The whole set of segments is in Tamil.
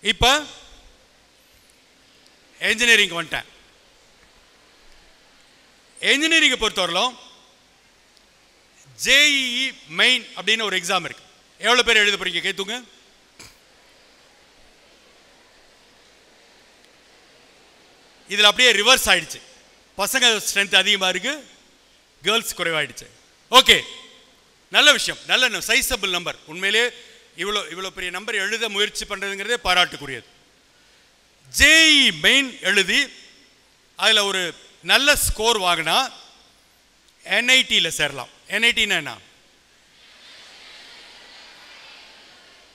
இப்போ என்ஜினியரிங் வந்துட்டேன். என்ஜினியரிங்கை பொறுத்தவரையிலும் ஜேஇஇ மெயின் அப்படின்னு ஒரு எக்ஸாம் இருக்கு. எவ்வளோ பேர் எழுத போறீங்க கேத்துங்க? இதில் அப்படியே ரிவர்ஸ் ஆயிடுச்சு. பசங்க ஸ்ட்ரென்த் அதிகமாக இருக்கு, கேர்ள்ஸ் குறைவாயிடுச்சு. ஓகே, நல்ல விஷயம், நல்ல சைஸபிள் நம்பர். உண்மையிலே இவ்வளோ பெரிய நம்பர் எழுத முயற்சி பண்ணுறதுங்கிறதே பாராட்டுக்குரியது. ஜேஇ மெயின் எழுதி அதில் ஒரு நல்ல ஸ்கோர் வாங்கினா என்ஐடியில் சேரலாம். என்ஐடினா என்ன?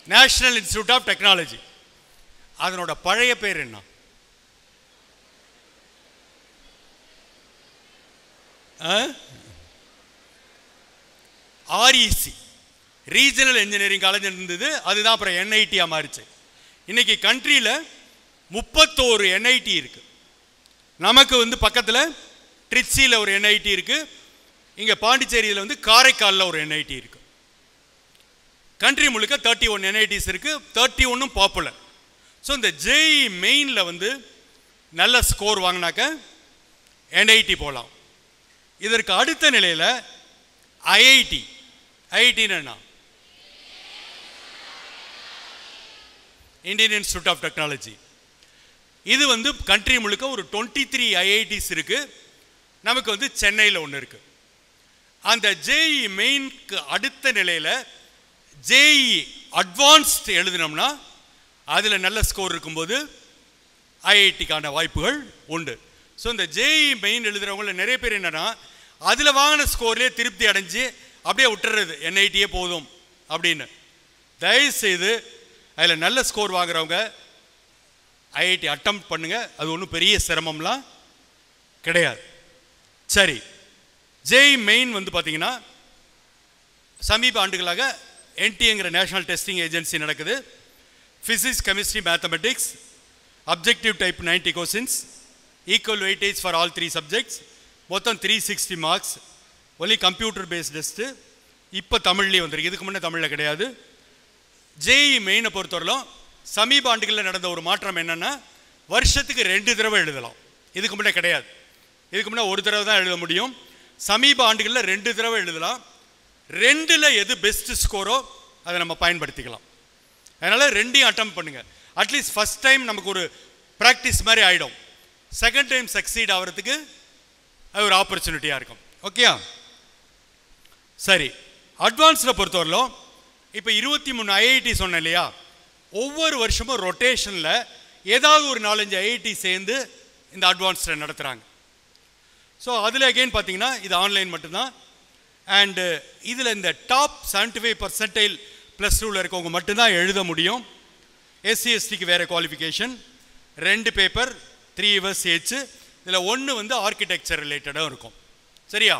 National institute of technology. அதனோட பழைய பேர் என்ன? ஆர்இசி, ரீஜனல் இன்ஜினியரிங் காலேஜ் இருந்தது. அதுதான் அப்புறம் என்ஐடியாக மாறிச்சு. இன்னைக்கு கண்ட்ரியில் 31 என்ஐடி இருக்கு. நமக்கு வந்து பக்கத்தில் ட்ரிச்சியில் ஒரு என்ஐடி இருக்கு. இங்கே பாண்டிச்சேரியில் வந்து காரைக்காலில் ஒரு என்ஐடி இருக்கு. கண்ட்ரி முழுக்க 31 என்ஐடிஸ் இருக்கு. 31 பாப்புலர். ஸோ இந்த ஜேஇ மெயினில் வந்து நல்ல ஸ்கோர் வாங்கினாக்க என்ஐடி போகலாம். இதற்கு அடுத்த நிலையில் ஐஐடி. ஐஐடின்னு என்ன? Indian institute of technology. இது வந்து கண்ட்ரி முழுக்க ஒரு 23 ஐஐடிஸ் இருக்கு. நமக்கு வந்து சென்னையில் ஒன்று இருக்கு. அந்த ஜேஇ மெயினுக்கு அடுத்த நிலையில் ஜேஇ அட்வான்ஸ்ட் எழுதினோம்னா அதில் நல்ல ஸ்கோர் இருக்கும்போது ஐஐடிக்கான வாய்ப்புகள் உண்டு. ஸோ இந்த ஜேஇ மெயின் எழுதுறவங்கள நிறைய பேர் என்னன்னா அதில் வாங்கின ஸ்கோர்லேயே திருப்தி அடைஞ்சு அப்படியே விட்டுறது, என்ஐடியே போதும் அப்படின்னு. தயவுசெய்து அதில் நல்ல ஸ்கோர் வாங்குறவங்க ஐஐடி அட்டம் பண்ணுங்க. அது ஒன்றும் பெரிய சிரமம்லாம் கிடையாது. சரி, ஜேஇ மெயின் வந்து பார்த்தீங்கன்னா சமீப ஆண்டுகளாக என்டிஏங்கிற நேஷனல் டெஸ்டிங் ஏஜென்சி நடக்குது. Physics, chemistry, mathematics, objective type 90 questions, equal weightage for all 3 subjects, மொத்தம் 360 marks. Only computer based test. இப்போ தமிழ்லேயே வந்துருக்கு, இதுக்கு முன்னே தமிழில் கிடையாது. ஜேஇ மெயினை பொறுத்தவரையிலும் சமீப ஆண்டுகளில் நடந்த ஒரு மாற்றம் என்னென்னா வருஷத்துக்கு 2 தடவை எழுதலாம். இதுக்கு முன்னே கிடையாது. இதுக்கு முன்னே ஒரு தடவை தான் எழுத முடியும். சமீப ஆண்டுகளில் 2 தடவை எழுதலாம். 2ல் எது பெஸ்ட் ஸ்கோரோ அதை நம்ம பயன்படுத்திக்கலாம். அதனால் 2ஐயும் அட்டம் பண்ணுங்க. அட்லீஸ்ட் ஃபர்ஸ்ட் டைம் நமக்கு ஒரு ப்ராக்டிஸ் மாதிரி ஆகிடும். செகண்ட் டைம் சக்சீட் ஆகிறதுக்கு அது ஒரு ஆப்பர்ச்சுனிட்டியாக இருக்கும். ஓகே, சரி. அட்வான்ஸில் பொறுத்தவரையிலும் இப்போ 23 ஐஐடி சொன்னேன் இல்லையா? ஒவ்வொரு வருஷமும் ரொட்டேஷனில் ஏதாவது ஒரு 4-5 ஐஐடி சேர்ந்து இந்த அட்வான்ஸில் நடத்துகிறாங்க. ஸோ அதில் அகெயின் பார்த்தீங்கன்னா இது ஆன்லைன் மட்டும்தான். அண்டு இதில் இந்த டாப் 75% +2 இருக்கவங்க மட்டும்தான் எழுத முடியும். எஸ்சி எஸ்டிக்கு வேறு குவாலிஃபிகேஷன். 2 பேப்பர், 3 இயர்ஸ் ஏச்சு. இதில் 1 வந்து ஆர்கிடெக்சர் ரிலேட்டடாக இருக்கும். சரியா?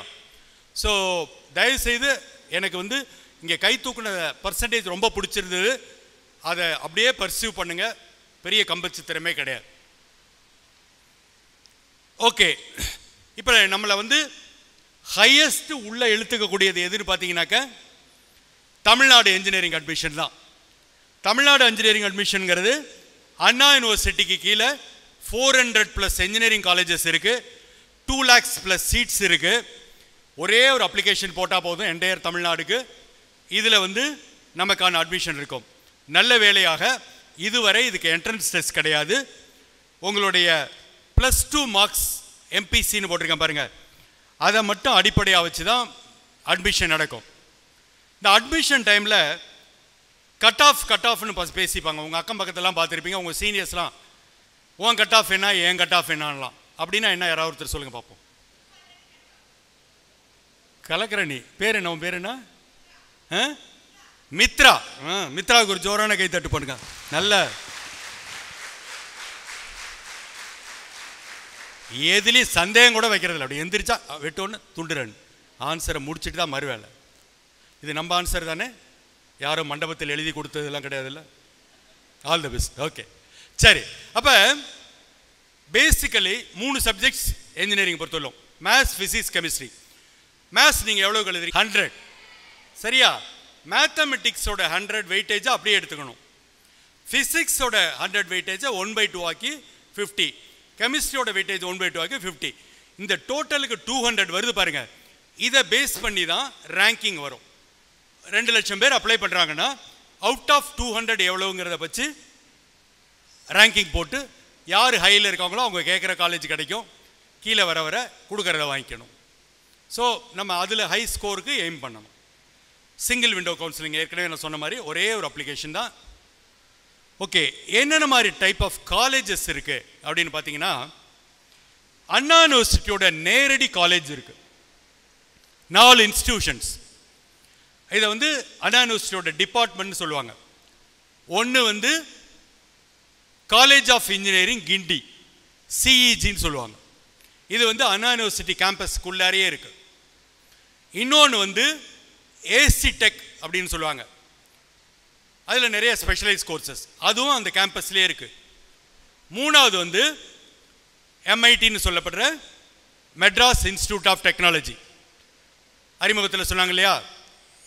ஸோ தயவுசெய்து எனக்கு வந்து இங்கே கை தூக்குன பர்சன்டேஜ் ரொம்ப பிடிச்சிருந்தது. அதை அப்படியே பர்சியூ பண்ணுங்க. பெரிய கம்பச்சு திறமே கிடையாது. ஓகே, இப்போ நம்மளை வந்து ஹையஸ்ட் உள்ள இழுத்துக்கக்கூடியது எதுன்னு பார்த்தீங்கன்னாக்க தமிழ்நாடு இன்ஜினியரிங் அட்மிஷன் தான். தமிழ்நாடு இன்ஜினியரிங் அட்மிஷனுங்கிறது அண்ணா யூனிவர்சிட்டிக்கு கீழே 400+ இன்ஜினியரிங் காலேஜஸ் இருக்குது. 2 lakhs+ சீட்ஸ் இருக்குது. ஒரே ஒரு அப்ளிகேஷன் போட்டால் போதும் என்டையர் தமிழ்நாடுக்கு. இதில் வந்து நமக்கான அட்மிஷன் இருக்கும். நல்ல வேலையாக இதுவரை இதுக்கு என்ட்ரன்ஸ் டெஸ்ட் கிடையாது. உங்களுடைய +2 மார்க்ஸ் எம்பிசின்னு போட்டிருக்கேன் பாருங்கள், அதை மட்டும் அடிப்படையாக வச்சு தான் அட்மிஷன் நடக்கும். இந்த அட்மிஷன் டைமில் கட் ஆஃப்னு பேசிப்பாங்க. உங்கள் அக்கம் பக்கத்தெல்லாம் பார்த்துருப்பீங்க. உங்கள் சீனியர்ஸ்லாம் உன் கட் ஆஃப் என்ன, என் கட் ஆஃப் என்னலாம். அப்படின்னா என்ன, யாராவது ஒருத்தர் சொல்லுங்கள் பார்ப்போம். கலக்கரணி பேர் என்ன? உன் பேர் என்ன? மித்ரா. மித்ராவுக்கு ஒரு ஜோரான கை தட்டு பண்ணுங்க. நல்ல எதுலேயும் சந்தேகம் கூட வைக்கிறது இல்லை. அப்படி எந்திரிச்சா வெட்டோன்னு துண்டுறன்னு ஆன்சரை முடிச்சுட்டு தான் மறுவேலை. இது நம்ம ஆன்சர் தானே, யாரும் மண்டபத்தில் எழுதி கொடுத்ததெல்லாம் கிடையாது இல்லை. All the best. ஓகே, சரி. அப்போ பேசிக்கலி 3 சப்ஜெக்ட்ஸ் இன்ஜினியரிங் பொறுத்தவரைக்கும், மேத்ஸ், ஃபிசிக்ஸ், கெமிஸ்ட்ரி. மேத்ஸ் நீங்கள் எவ்வளோ எழுதுறீங்க? 100. சரியா? மேத்தமெட்டிக்ஸோட 100 வெயிட்டேஜை அப்படியே எடுத்துக்கணும். ஃபிசிக்ஸோட 100 வெயிட்டேஜை 1/2 ஆக்கி 50, கெமிஸ்ட்ரியோட வெயிட்டேஜ் 1/2 ஆக்கி 50. இந்த டோட்டலுக்கு 200 வருது பாருங்க. இதை பேஸ் பண்ணி தான் ரேங்கிங் வரும். 2 லட்சம் பேர் அப்ளை பண்ணுறாங்கன்னா அவுட் ஆஃப் 200 எவ்வளோங்கிறத வச்சு ரேங்கிங் போட்டு யார் ஹையில் இருக்காங்களோ அவங்க கேட்குற காலேஜ் கிடைக்கும். கீழே வர வர கொடுக்குறத வாங்கிக்கணும். ஸோ நம்ம அதில் ஹை ஸ்கோருக்கு எய்ம் பண்ணணும். சிங்கிள் விண்டோ கவுன்சிலிங் ஏற்கனவே நான் சொன்ன மாதிரி ஒரே ஒரு அப்ளிகேஷன் தான். ஓகே, என்னென்ன மாதிரி டைப் ஆஃப் காலேஜஸ் இருக்குது அப்படின்னு பார்த்தீங்கன்னா, அண்ணா யூனிவர்சிட்டியோட நேரடி காலேஜ் இருக்குது. 4 இன்ஸ்டிடியூஷன்ஸ். இதை வந்து அண்ணா யூனிவர்சிட்டியோட டிபார்ட்மெண்ட்னு சொல்லுவாங்க. ஒன்று வந்து காலேஜ் ஆஃப் இன்ஜினியரிங் கிண்டி, சிஇஜின்னு சொல்லுவாங்க. இது வந்து அண்ணா யூனிவர்சிட்டி கேம்பஸ்க்குள்ளாரையே இருக்கு. இன்னொன்று வந்து ஏசி டெக் அப்படின்னு சொல்லுவாங்க. அதில் நிறைய ஸ்பெஷலைஸ் கோர்சஸ், அதுவும் அந்த கேம்பஸ்லேயே இருக்கு. மூணாவது வந்து எம்ஐடின்னு சொல்லப்படுற மெட்ராஸ் இன்ஸ்டிடியூட் ஆஃப் டெக்னாலஜி. அறிமுகத்தில் சொன்னாங்க இல்லையா,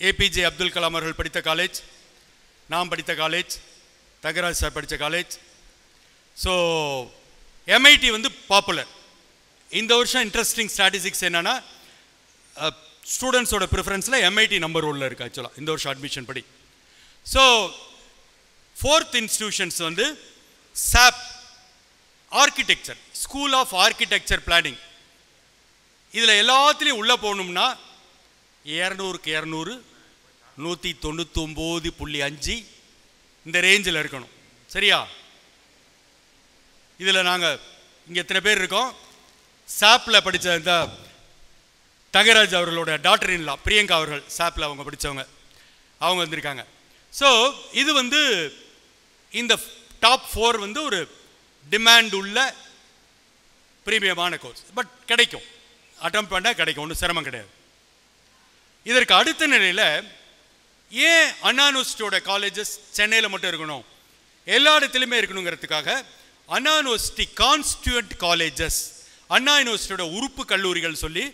ஏபிஜே அப்துல் கலாம் அவர்கள் படித்த காலேஜ், நாம் படித்த காலேஜ், தங்கராஜ் சார் படித்த காலேஜ். ஸோ எம்ஐடி வந்து பாப்புலர். இந்த வருஷம் இன்ட்ரெஸ்டிங் ஸ்டாட்டிஸ்டிக்ஸ் என்னன்னா, ஸ்டூடெண்ட்ஸோட ப்ரிஃபரன்ஸில் எம்ஐடி நம்பர் 1ல் இருக்குது ஆக்சுவலாக இந்த வருஷம் அட்மிஷன் படி. ஸோ 4th இன்ஸ்டிடியூஷன்ஸ் வந்து சாப் architecture, school of architecture planning. இதில் எல்லாத்துலேயும் உள்ளே போகணும்னா 200க்கு 200, 199.5 இந்த ரேஞ்சில் இருக்கணும். சரியா? இதில் நாங்கள் இங்கே எத்தனை பேர் இருக்கோம்? சாப்பில் படித்த இந்த தங்கராஜ் அவர்களோட டாக்டர் இன் லா பிரியங்கா அவர்கள் சாப்பில் அவங்க படித்தவங்க, அவங்க வந்திருக்காங்க. ஸோ இது வந்து இந்த டாப் 4 வந்து ஒரு டிமாண்ட் உள்ள பிரீமியமான கோர்ஸ். பட் கிடைக்கும், அட்டம் பண்ணால் கிடைக்கும், ஒன்றும் சிரமம் கிடையாது. இதற்கு அடுத்த நிலையில் ஏன் அண்ணா யூனிவர்சிட்டியோட காலேஜஸ் சென்னையில் மட்டும் இருக்கணும், எல்லா இடத்துலையுமே இருக்கணுங்கிறதுக்காக அண்ணா யூனிவர்சிட்டி கான்ஸ்டியூண்ட் காலேஜஸ், அண்ணா யூனிவர்சிட்டியோட உறுப்பு கல்லூரிகள் சொல்லி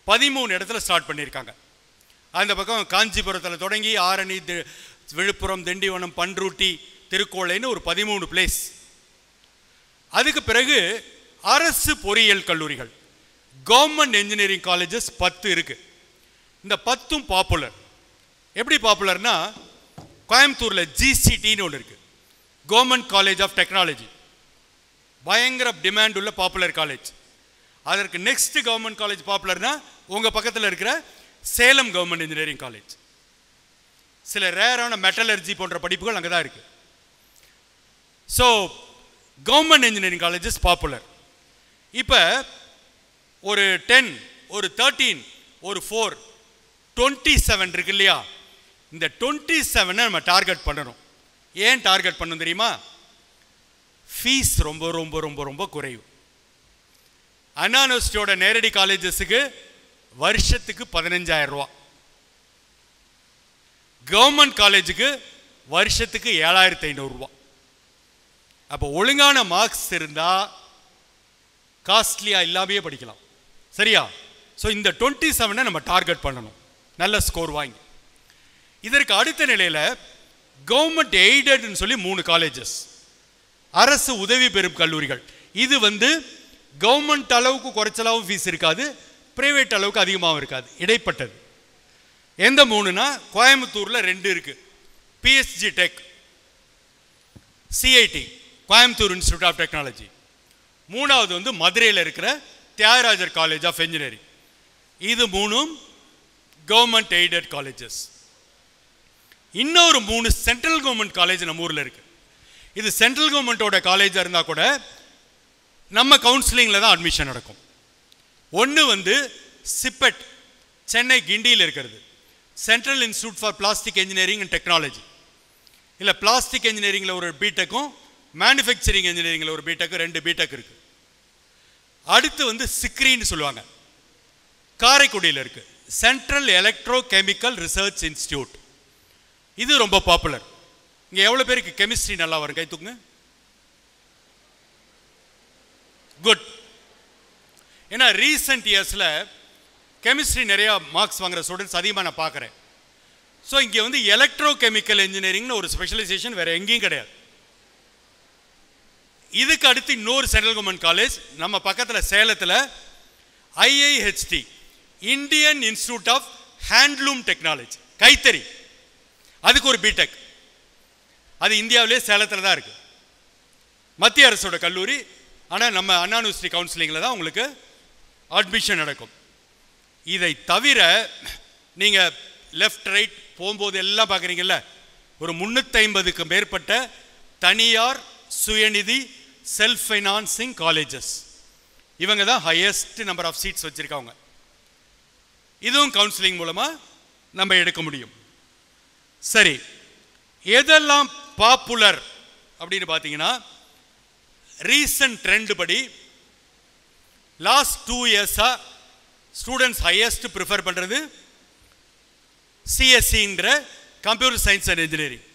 13 இடத்துல ஸ்டார்ட் பண்ணியிருக்காங்க. அந்த பக்கம் காஞ்சிபுரத்தில் தொடங்கி ஆரணி, விழுப்புரம், திண்டிவனம், பன்ருட்டி, திருக்கோளைன்னு ஒரு 13 பிளேஸ். அதுக்கு பிறகு அரசு பொறியியல் கல்லூரிகள், கவர்மெண்ட் இன்ஜினியரிங் காலேஜஸ் 10 இருக்கு. இந்த 10ம் பாப்புலர். எப்படி பாப்புலர்னா, கோயம்புத்தூரில் ஜிசிடின்னு ஒன்று இருக்கு, கவர்மெண்ட் காலேஜ் ஆஃப் டெக்னாலஜி, பயங்கர டிமாண்ட் உள்ள பாப்புலர் காலேஜ். அதற்கு நெக்ஸ்ட் கவர்மெண்ட் காலேஜ் பாப்புலர்னா உங்கள் பக்கத்தில் இருக்கிற சேலம் கவர்மெண்ட் இன்ஜினியரிங் காலேஜ். சில ரேரான மெட்டலர்ஜி போன்ற படிப்புகள் அங்கே தான் இருக்குது. So government engineering colleges popular. இப்போ ஒரு 10, ஒரு 13, ஒரு 4, 27 இருக்கு இல்லையா? இந்த 27 நம்ம டார்கெட் பண்ணணும். ஏன் டார்கெட் பண்ணணும் தெரியுமா? ஃபீஸ் ரொம்ப ரொம்ப ரொம்ப ரொம்ப குறைவு. அண்ணா யூனிவர்சிட்டியோட நேரடி காலேஜஸுக்கு வருஷத்துக்கு 15,000 ரூபா, கவர்மெண்ட் காலேஜுக்கு வருஷத்துக்கு 7,500 ரூபா. அப்போ ஒழுங்கான மார்க்ஸ் இருந்தால் காஸ்ட்லியாக இல்லாமையே படிக்கலாம். சரியா? ஸோ இந்த 27 நம்ம டார்கெட் பண்ணணும், நல்ல ஸ்கோர் வாங்கி. இதற்கு அடுத்த நிலையில் கவர்மெண்ட் எய்டட்னு சொல்லி 3 காலேஜஸ், அரசு உதவி பெறும் கல்லூரிகள். இது வந்து கவர்மெண்ட் அளவுக்கு குறைச்சலாகவும் ஃபீஸ் இருக்காது, பிரைவேட் அளவுக்கு அதிகமாகவும் இருக்காது, இடைப்பட்டது. எந்த 3னா, கோயம்புத்தூரில் 2 இருக்கு, PSG tech, CIT Coimbatore institute of technology. 3வது வந்து மதுரையில் இருக்கிற தியாகராஜர் காலேஜ் ஆஃப் இன்ஜினியரிங். இது 3ம் கவர்மெண்ட் எய்டட் காலேஜஸ். இன்னொரு 3 சென்ட்ரல் கவர்மெண்ட் காலேஜ் நம்ம ஊரில் இருக்கு. இது சென்ட்ரல் கவர்மெண்ட்டோட காலேஜாக இருந்தால் கூட நம்ம கவுன்சிலிங்கில் தான் அட்மிஷன் நடக்கும். ஒன்று வந்து சிப்பெட், சென்னை கிண்டியில் இருக்கிறது, central institute for plastic engineering and technology. இல்லை, பிளாஸ்டிக் இன்ஜினியரிங்கில் ஒரு பிடெக்கும் மேனுஃபேக்சரிங் இன்ஜினியரிங்கில் ஒரு பிடெக்கு, 2 பிடெக் இருக்குது. அடுத்து வந்து சிக்ரின்னு சொல்லுவாங்க, காரைக்குடியில் இருக்குது, central electro chemical research institute. இது ரொம்ப பாப்புலர். இங்கே எவ்வளோ பேருக்கு கெமிஸ்ட்ரி நல்லா வரும்? கை தூக்குங்க. குட். ஏன்னா ரீசெண்ட் இயர்ஸில் கெமிஸ்ட்ரி நிறையா மார்க்ஸ் வாங்குற ஸ்டூடெண்ட்ஸ் அதிகமாக நான் பார்க்குறேன். ஸோ இங்கே வந்து எலக்ட்ரோ கெமிக்கல் இன்ஜினியரிங்னு ஒரு ஸ்பெஷலைசேஷன் வேறு எங்கேயும் கிடையாது. இதுக்கு அடுத்து இன்னொரு சென்ட்ரல் கவர்மெண்ட் காலேஜ் நம்ம பக்கத்தில் சேலத்தில் IIHT, Indian institute of handloom technology, கைத்தறி, அதுக்கு ஒரு பிடெக். அது இந்தியாவிலே சேலத்தில் தான் இருக்கு. மத்திய அரசோட கல்லூரி. ஆனால் நம்ம அண்ணா யூனிவர்சிட்டி கவுன்சிலிங்கில் தான் உங்களுக்கு அட்மிஷன் நடக்கும். இதை தவிர நீங்கள் லெஃப்ட் ரைட் போகும்போது எல்லாம் பார்க்குறீங்கல்ல, ஒரு 350க்கு மேற்பட்ட தனியார் சுயநிதி செல்ஃப் ஃபைனான்சிங் காலேஜஸ். இவங்க தான் ஹையஸ்ட் நம்பர் ஆஃப் சீட்ஸ் வச்சுருக்காங்க. இதுவும் கவுன்சிலிங் மூலமாக நம்ம எடுக்க முடியும். சரி, எதெல்லாம் பாப்புலர் அப்படின்னு பார்த்தீங்கன்னா, ரீசன்ட் ட்ரெண்ட் படி லாஸ்ட் 2 இயர்ஸாக ஸ்டூடெண்ட்ஸ் ஹையஸ்ட் ப்ரிஃபர் பண்ணுறது CSEன்ற computer science and engineering.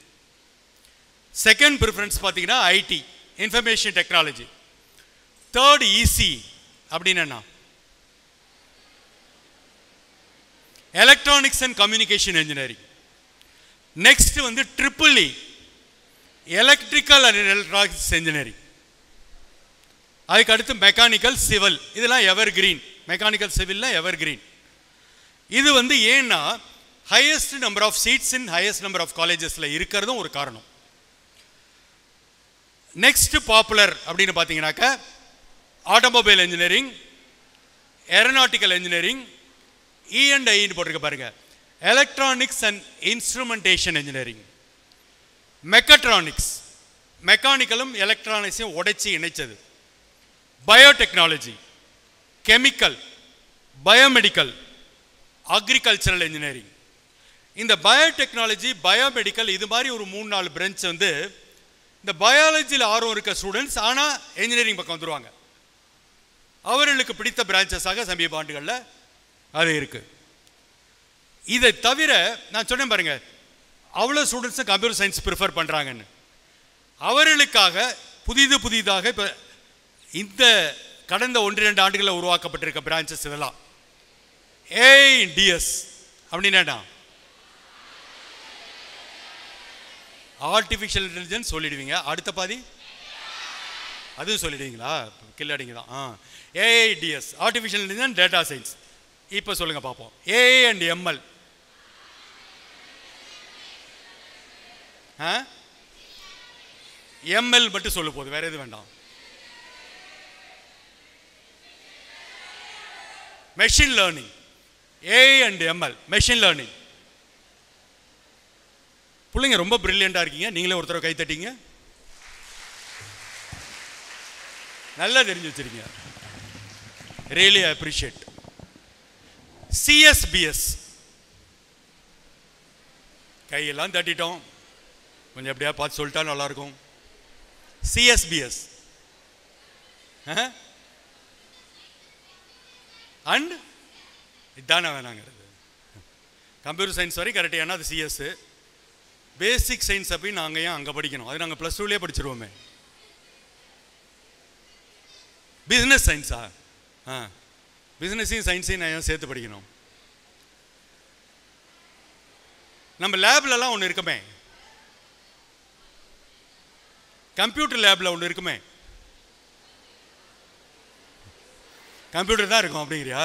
Second preference பார்த்தீங்கன்னா IT, information technology. Third EC அப்படின்னு என்ன, electronics and communication engineering. Next வந்து EEE, electrical and electronics engineering. அதுக்கு அடுத்து மெக்கானிக்கல் சிவில். இதெல்லாம் எவர் கிரீன். மெக்கானிக்கல் சிவில்லாம் எவர் கிரீன். இது வந்து ஏன்னா highest number of seats in highest number of காலேஜஸில் இருக்கிறதும் ஒரு காரணம். நெக்ஸ்ட் பாப்புலர் அப்படின்னு பார்த்தீங்கன்னாக்கா automobile engineering, aeronautical engineering, E&I போட்டிருக்க பாருங்க, electronics and instrumentation engineering, mechatronics, மெக்கானிக்கலும் எலக்ட்ரானிக்ஸையும் உடைச்சி இணைச்சது, biotechnology, chemical, biomedical, agricultural engineering. இந்த பயோடெக்னாலஜி, பயோமெடிக்கல் இது மாதிரி ஒரு 3-4 பிரான்ச் வந்து இந்த பயாலஜியில் ஆர்வம் இருக்க ஸ்டூடெண்ட்ஸ் ஆனால் இன்ஜினியரிங் பக்கம் வந்துடுவாங்க. அவர்களுக்கு பிடித்த பிரான்ச்சஸாக சமீப ஆண்டுகளில் அது இருக்கு. இதை தவிர நான் சொன்னேன் பாருங்க, அவ்வளோ ஸ்டூடெண்ட்ஸும் கம்ப்யூட்டர் சயின்ஸ் ப்ரிஃபர் பண்ணுறாங்கன்னு. அவர்களுக்காக புதிதாக இப்போ இந்த கடந்த 1-2 ஆண்டுகளில் உருவாக்கப்பட்டிருக்க பிரான்ச்சஸ் இதெல்லாம். AIDS அப்படின்னா ஆர்டிஃபிஷியல் இன்டெலிஜென்ஸ் சொல்லிடுவீங்க, அடுத்த பாதி அதுவும் சொல்லிடுவீங்களா? கில்லாடிங்க தான். AIDS, artificial intelligence data science. இப்போ சொல்லுங்க பார்ப்போம். AI and ML. ML மட்டும் சொல்ல போகுது, வேற எது வேண்டாம். Machine learning, AI and ML, machine learning. பிள்ளைங்க ரொம்ப பிரில்லியண்டா இருக்கீங்க. நீங்களே ஒருத்தர கை தட்டிங்க. நல்லா தெரிஞ்சு வச்சிருக்கீங்க. Really appreciate. CSBS கையெல்லாம் தட்டிட்டோம், கொஞ்சம் எப்படியா பார்த்து சொல்லிட்டா நல்லா இருக்கும். CSBS அண்ட் இதான வேணாங்கிறது. கம்ப்யூட்டர் சயின்ஸ் வரை கரெக்ட். ஏன்னா அது CS. பேசிக் சயின்ஸ் அப்படி நாங்கள் ஏன் அங்கே படிக்கணும்? அது நாங்கள் +2லேயே படிச்சிருவோமே. பிஸ்னஸ் சயின்ஸா? பிஸ்னஸையும் சயின்ஸையும் நான் ஏன் சேர்த்து படிக்கணும்? நம்ம லேப்லலாம் ஒன்று இருக்குமே, கம்ப்யூட்டர் லேபில் ஒன்று இருக்குமே. கம்ப்யூட்டர் தான் இருக்கும் அப்படிங்கிறியா?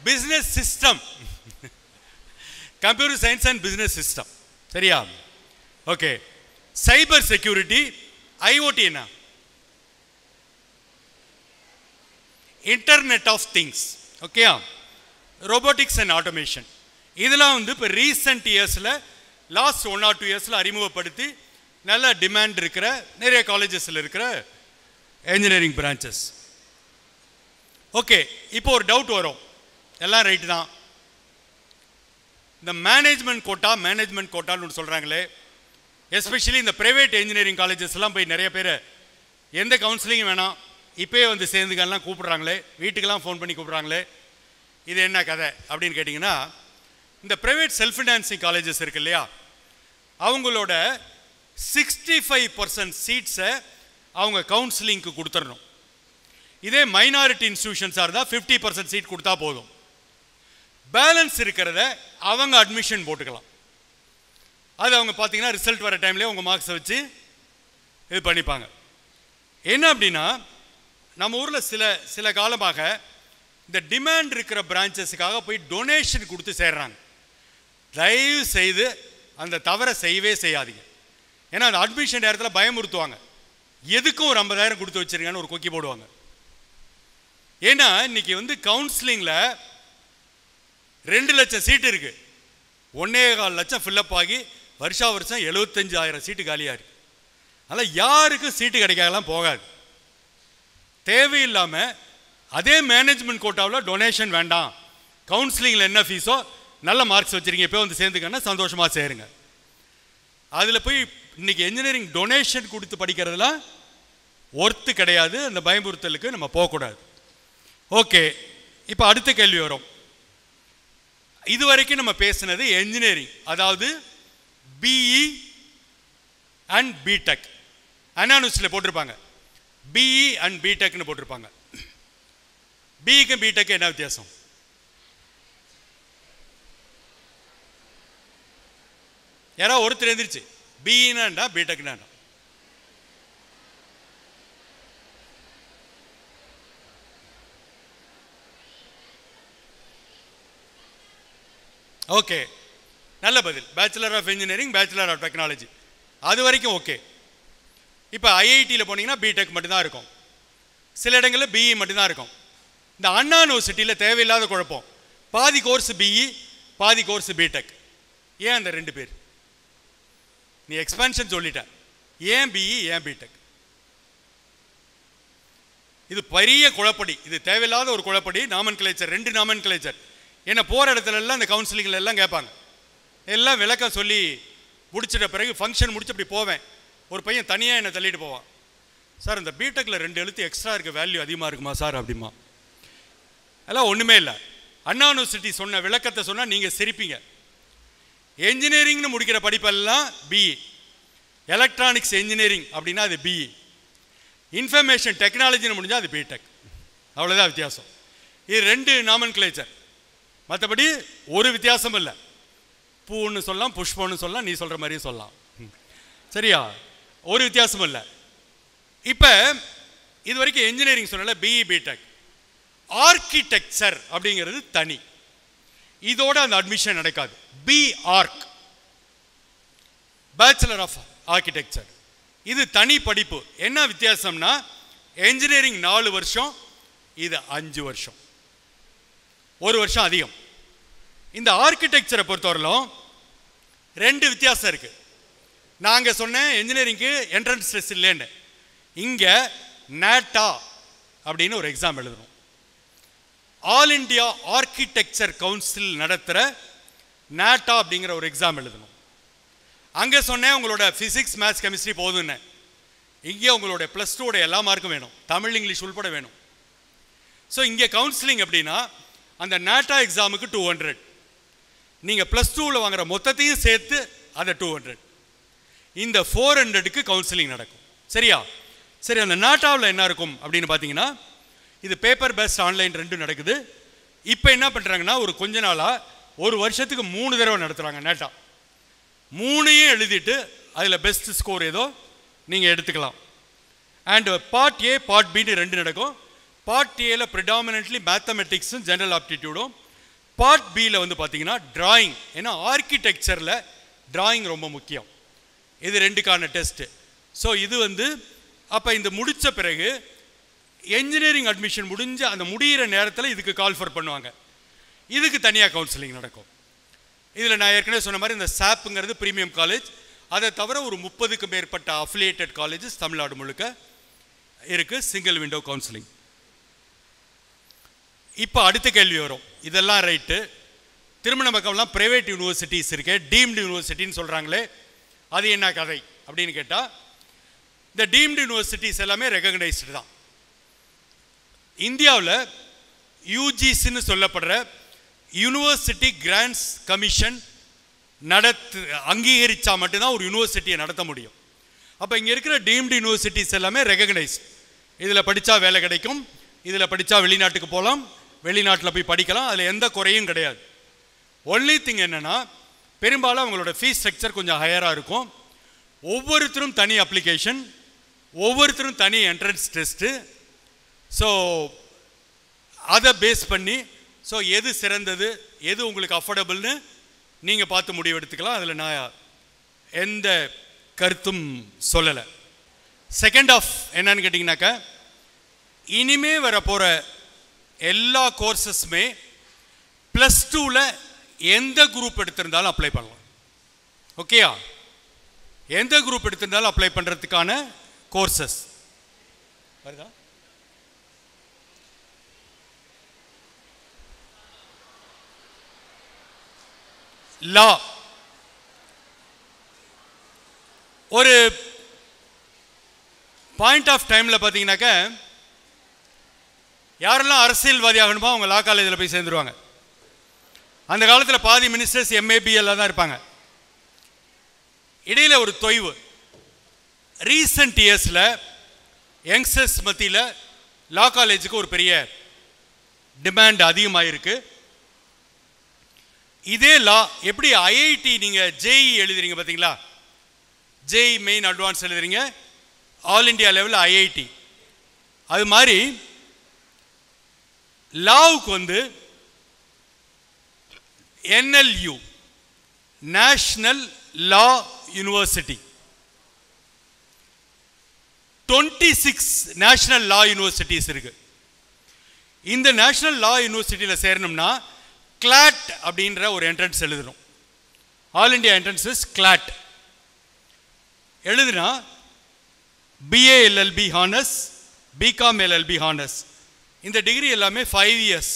Business system, computer science and business system. சரியா? ஓகே. சைபர் செக்யூரிட்டி, IoT என்ன? Internet of things. Okay. Robotics and automation. இதெல்லாம் வந்து இப்போ ரீசன்ட் இயர்ஸில், லாஸ்ட் 1 or 2 இயர்ஸில் அறிமுகப்படுத்தி நல்ல டிமாண்ட் இருக்கிற நிறைய காலேஜஸில் இருக்கிற இன்ஜினியரிங் பிரான்ச்சஸ். ஓகே. இப்போ ஒரு டவுட் வரும், எல்லாம் ரைட்டு தான், இந்த மேனேஜ்மெண்ட் கோட்டான்னு ஒன்று சொல்கிறாங்களே, எஸ்பெஷலி இந்த ப்ரைவேட் இன்ஜினியரிங் காலேஜஸ்லாம் போய் நிறைய பேர் எந்த கவுன்சிலிங்கும் வேணாம், இப்போயே வந்து சேர்ந்துக்கெல்லாம் கூப்பிட்றாங்களே, வீட்டுக்கெல்லாம் ஃபோன் பண்ணி கூப்பிட்றாங்களே, இது என்ன கதை அப்படின்னு கேட்டிங்கன்னா, இந்த ப்ரைவேட் செல்ஃப் ஃபினான்சிங் காலேஜஸ் இருக்கு இல்லையா, அவங்களோட 65% சீட்ஸை அவங்க கவுன்சிலிங்க்கு கொடுத்துடணும். இதே மைனாரிட்டி இன்ஸ்டிடியூஷன்ஸாக இருந்தால் 50% சீட் கொடுத்தா போதும். பேலன்ஸ் இருக்கிறத அவங்க அட்மிஷன் போட்டுக்கலாம். அது அவங்க பார்த்தீங்கன்னா ரிசல்ட் வர டைம்லேயே உங்கள் மார்க்ஸை வச்சு இது பண்ணிப்பாங்க. என்ன அப்படின்னா, நம்ம ஊரில் சில காலமாக இந்த டிமாண்ட் இருக்கிற பிரான்ச்சஸுக்காக போய் டொனேஷன் கொடுத்து சேர்றாங்க. தயவு செய்து அந்த தவறை செய்யவே செய்யாதீங்க. ஏன்னா அந்த அட்மிஷன் நேரத்தில் பயமுறுத்துவாங்க. எதுக்கும் ஒரு 50,000 கொடுத்து வச்சிருங்கன்னு ஒரு கொக்கி போடுவாங்க. ஏன்னா இன்னைக்கு வந்து கவுன்சிலிங்கில் 2 லட்சம் சீட்டு இருக்கு, 1.25 லட்சம் ஃபில்லப் ஆகி வருஷம் 75,000 சீட்டு காலியாக இருக்கு. அதனால் யாருக்கும் சீட்டு கிடைக்காதெல்லாம் போகாது. தேவையில்லாமல் அதே மேனேஜ்மெண்ட் கோட்டாவில் டொனேஷன் வேண்டாம், கவுன்சிலிங்கில் என்ன ஃபீஸோ நல்ல மார்க்ஸ் வச்சுருங்க இப்போ வந்து சேர்ந்துக்கன்னா சந்தோஷமாக சேருங்க. அதில் போய் இன்னைக்கு என்ஜினியரிங் டொனேஷன் கொடுத்து படிக்கிறதுலாம் ஒர்த்து கிடையாது. அந்த பயமுறுத்தலுக்கு நம்ம போகக்கூடாது. ஓகே, இப்போ அடுத்த கேள்வி வரும். இதுவரைக்கும் நம்ம பேசினது என்ஜினியரிங், அதாவது பிஇ அண்ட் பிடெக். அனானியூஸில் போட்டிருப்பாங்க பிஇ அண்ட் பிடெக்னு போட்டிருப்பாங்க. பிஇக்கும் பிடெக் என்ன வித்தியாசம்? யாராவது ஒருத்தர் எழுந்திருச்சு பிஇனா பிடெக்னா? ஓகே, நல்ல பதில். Bachelor of engineering, bachelor of technology, அது வரைக்கும் ஓகே. இப்போ ஐஐடியில் போனீங்கன்னா பிடெக் மட்டும்தான் இருக்கும், சில இடங்களில் பிஇ மட்டும்தான் இருக்கும். இந்த அண்ணா யூனிவர்சிட்டியில் தேவையில்லாத குழப்பம், பாதி கோர்ஸ் பிஇ பாதி கோர்ஸ் பிடெக். ஏன் அந்த 2 பேர்? நீ எக்ஸ்பான்ஷன் சொல்லிட்ட, ஏன் பிஇ ஏன் பிடெக்? இது பெரிய குழப்படி, இது தேவையில்லாத ஒரு குழப்படி. Nomenclature, 2 nomenclature. என்ன போகிற இடத்துல எல்லாம் இந்த கவுன்சிலிங்கில் எல்லாம் கேட்பாங்க. எல்லாம் விளக்கம் சொல்லி முடிச்சிட்ட பிறகு ஃபங்க்ஷன் முடிச்சு அப்படி போவேன், ஒரு பையன் தனியாக என்னை தள்ளிட்டு போவான். சார் இந்த பிடெக்கில் 2 எழுத்து எக்ஸ்ட்ரா இருக்க வேல்யூ அதிகமாக இருக்குமா சார் அப்படிமா? அதெல்லாம் ஒன்றுமே இல்லை. அண்ணா யூனிவர்சிட்டி சொன்ன விளக்கத்தை சொன்னால் நீங்கள் சிரிப்பீங்க. என்ஜினியரிங்னு முடிக்கிற படிப்பெல்லாம் பிஇ, எலக்ட்ரானிக்ஸ் இன்ஜினியரிங் அப்படின்னா அது பிஇ, இன்ஃபர்மேஷன் டெக்னாலஜின்னு முடிஞ்சால் அது பிடெக். அவ்வளோதான் வித்தியாசம். இது 2 நாமன்கிளேச்சர், மற்றபடி ஒரு வித்தியாசம் இல்லை. பூன்னு சொல்லலாம், புஷ்பம்னு சொல்லலாம், நீ சொல்கிற மாதிரியும் சொல்லலாம். சரியா? ஒரு வித்தியாசமும் இல்லை. இப்போ இது வரைக்கும் என்ஜினியரிங் சொன்னல பிஇ பிடெக். ஆர்கிடெக்சர் அப்படிங்கிறது தனி, இதோட அந்த அட்மிஷன் நடக்காது. பிஆர்க், பேச்சுலர் ஆஃப் ஆர்கிடெக்சர், இது தனி படிப்பு. என்ன வித்தியாசம்னா என்ஜினியரிங் 4 வருஷம், இது 5 வருஷம், 1 வருஷம் அதிகம். இந்த ஆர்கிடெக்சரை பொறுத்தவரையிலும் 2 வித்தியாசம் இருக்கு. நாங்கள் சொன்னேன் என்ஜினியரிங்க்கு என்ட்ரன்ஸ் டெஸ்ட் இல்லைன்னு, இங்கே நேட்டா அப்படின்னு ஒரு எக்ஸாம் எழுதணும். ஆல் இண்டியா ஆர்கிடெக்சர் கவுன்சில் நடத்துகிற நேட்டா அப்படிங்கிற ஒரு எக்ஸாம் எழுதணும். அங்கே சொன்னேன் உங்களோட ஃபிசிக்ஸ் மேத்ஸ் கெமிஸ்ட்ரி போதுன்னு, இங்கே உங்களுடைய +2 எல்லா மார்க்கும் வேணும், தமிழ் இங்கிலீஷ் உள்பட வேணும். ஸோ இங்கே கவுன்சிலிங் அப்படின்னா அந்த நேட்டா எக்ஸாமுக்கு 200, நீங்கள் +2வில் வாங்குற மொத்தத்தையும் சேர்த்து அதை 200, இந்த 400க்கு கவுன்சிலிங் நடக்கும். சரியா? சரி, அந்த நேட்டாவில் என்ன இருக்கும் அப்படின்னு பார்த்தீங்கன்னா, இது பேப்பர் பேஸ்ட் ஆன்லைன் 2 நடக்குது. இப்போ என்ன பண்ணுறாங்கன்னா ஒரு கொஞ்ச நாளாக 1 வருஷத்துக்கு 3 தடவை நடத்துகிறாங்க நேட்டா. 3ஐயும் எழுதிட்டு அதில் பெஸ்ட் ஸ்கோர் ஏதோ நீங்கள் எடுத்துக்கலாம். அண்ட் பார்ட் ஏ பார்ட் பின்னு 2 நடக்கும். பார்ட் ஏல ப்ரிடாமினன்ட்லி மேத்தமெட்டிக்ஸும் ஜெனரல் ஆப்டிடியூடும், பார்ட் பியில் வந்து பார்த்தீங்கன்னா டிராயிங். ஏன்னா ஆர்கிடெக்சரில் டிராயிங் ரொம்ப முக்கியம். இது 2க்கான டெஸ்ட்டு. ஸோ இது வந்து அப்போ இந்த முடித்த பிறகு என்ஜினியரிங் அட்மிஷன் முடிஞ்ச அந்த முடிகிற நேரத்தில் இதுக்கு கால்ஃபர் பண்ணுவாங்க. இதுக்கு தனியாக கவுன்சிலிங் நடக்கும். இதில் நான் ஏற்கனவே சொன்ன மாதிரி இந்த சாப்புங்கிறது ப்ரீமியம் காலேஜ், அதை தவிர ஒரு 30க்கும் மேற்பட்ட அஃபிலியேட்டட் காலேஜஸ் தமிழ்நாடு முழுக்க இருக்குது. Single window counselling. இப்போ அடுத்த கேள்வி வரும், இதெல்லாம் ரைட்டு, திருமண பக்கம்லாம் ப்ரைவேட் யூனிவர்சிட்டிஸ் இருக்கே, டீம்டு யூனிவர்சிட்டின்னு சொல்கிறாங்களே, அது என்ன கதை அப்படின்னு கேட்டால், இந்த டீம்டு யூனிவர்சிட்டிஸ் எல்லாமே ரெகக்னைஸ்டு தான். இந்தியாவில் யூஜிசின்னு சொல்லப்படுற யூனிவர்சிட்டி கிராண்ட்ஸ் கமிஷன் அங்கீகரித்தா மட்டும்தான் ஒரு யூனிவர்சிட்டியை நடத்த முடியும். அப்போ இங்கே இருக்கிற டீம்டு யூனிவர்சிட்டிஸ் எல்லாமே ரெகக்னைஸ்ட். இதில் படித்தா வேலை கிடைக்கும், இதில் படித்தா வெளிநாட்டுக்கு போகலாம், வெளிநாட்டில் போய் படிக்கலாம், அதில் எந்த குறையும் கிடையாது. ஒன்லி திங் என்னென்னா, பெரும்பாலும் அவங்களோட ஃபீஸ் ஸ்ட்ரக்சர் கொஞ்சம் ஹையராக இருக்கும். ஒவ்வொருத்தரும் தனி அப்ளிகேஷன், ஒவ்வொருத்தரும் தனி என்ட்ரன்ஸ் டெஸ்ட்டு. ஸோ அதை பேஸ் பண்ணி ஸோ எது சிறந்தது, எது உங்களுக்கு அஃபோர்டபுள்னு நீங்கள் பார்த்து முடிவு எடுத்துக்கலாம். அதில் நான் எந்த கருத்தும் சொல்லலை. செகண்ட் ஆஃப் என்னன்னு கேட்டிங்கனாக்கா, இனிமே வர போகிற எல்லா கோர்சஸுமே +2ல் எந்த குரூப் எடுத்திருந்தாலும் அப்ளை பண்ணலாம். ஓகேயா? எந்த குரூப் எடுத்திருந்தாலும் அப்ளை பண்ணுறதுக்கான கோர்சஸ் வருதா? லா ஒரு பாயிண்ட் ஆஃப் டைமில் பார்த்தீங்கன்னாக்கா, யாரெல்லாம் அரசியல்வாதி ஆகணுமோ அவங்க லா காலேஜில் போய் சேர்ந்துருவாங்க. அந்த காலத்தில் பாதி மினிஸ்டர்ஸ் MABL தான் இருப்பாங்க. இடையில் ஒரு தொய்வு. ரீசன்ட் இயர்ஸில் யங்ஸ்டர்ஸ் மத்தியில் லா காலேஜுக்கு ஒரு பெரிய டிமாண்ட் அதிகமாகிருக்கு. இதே லா எப்படி IIT நீங்கள் JEE எழுதுறீங்க பார்த்தீங்களா, JEE மெயின் அட்வான்ஸ் எழுதுறீங்க, ஆல் இண்டியா லெவலில் IIT, அது மாதிரி லாவுக்கு வந்து NLU நேஷனல் லா யூனிவர்சிட்டி 26 நேஷனல் லா யூனிவர்சிட்டிஸ் இருக்கு. இந்த நேஷனல் லா யூனிவர்சிட்டியில் சேரணும்னா கிளாட் அப்படின்ற ஒரு என்ட்ரன்ஸ் எழுதணும். ஆல் இண்டியா என்ட்ரன்ஸ் கிளாட் எழுதுனா BA LLB honours, BCom LLB honours, இந்த டிகிரி எல்லாமே 5 இயர்ஸ்.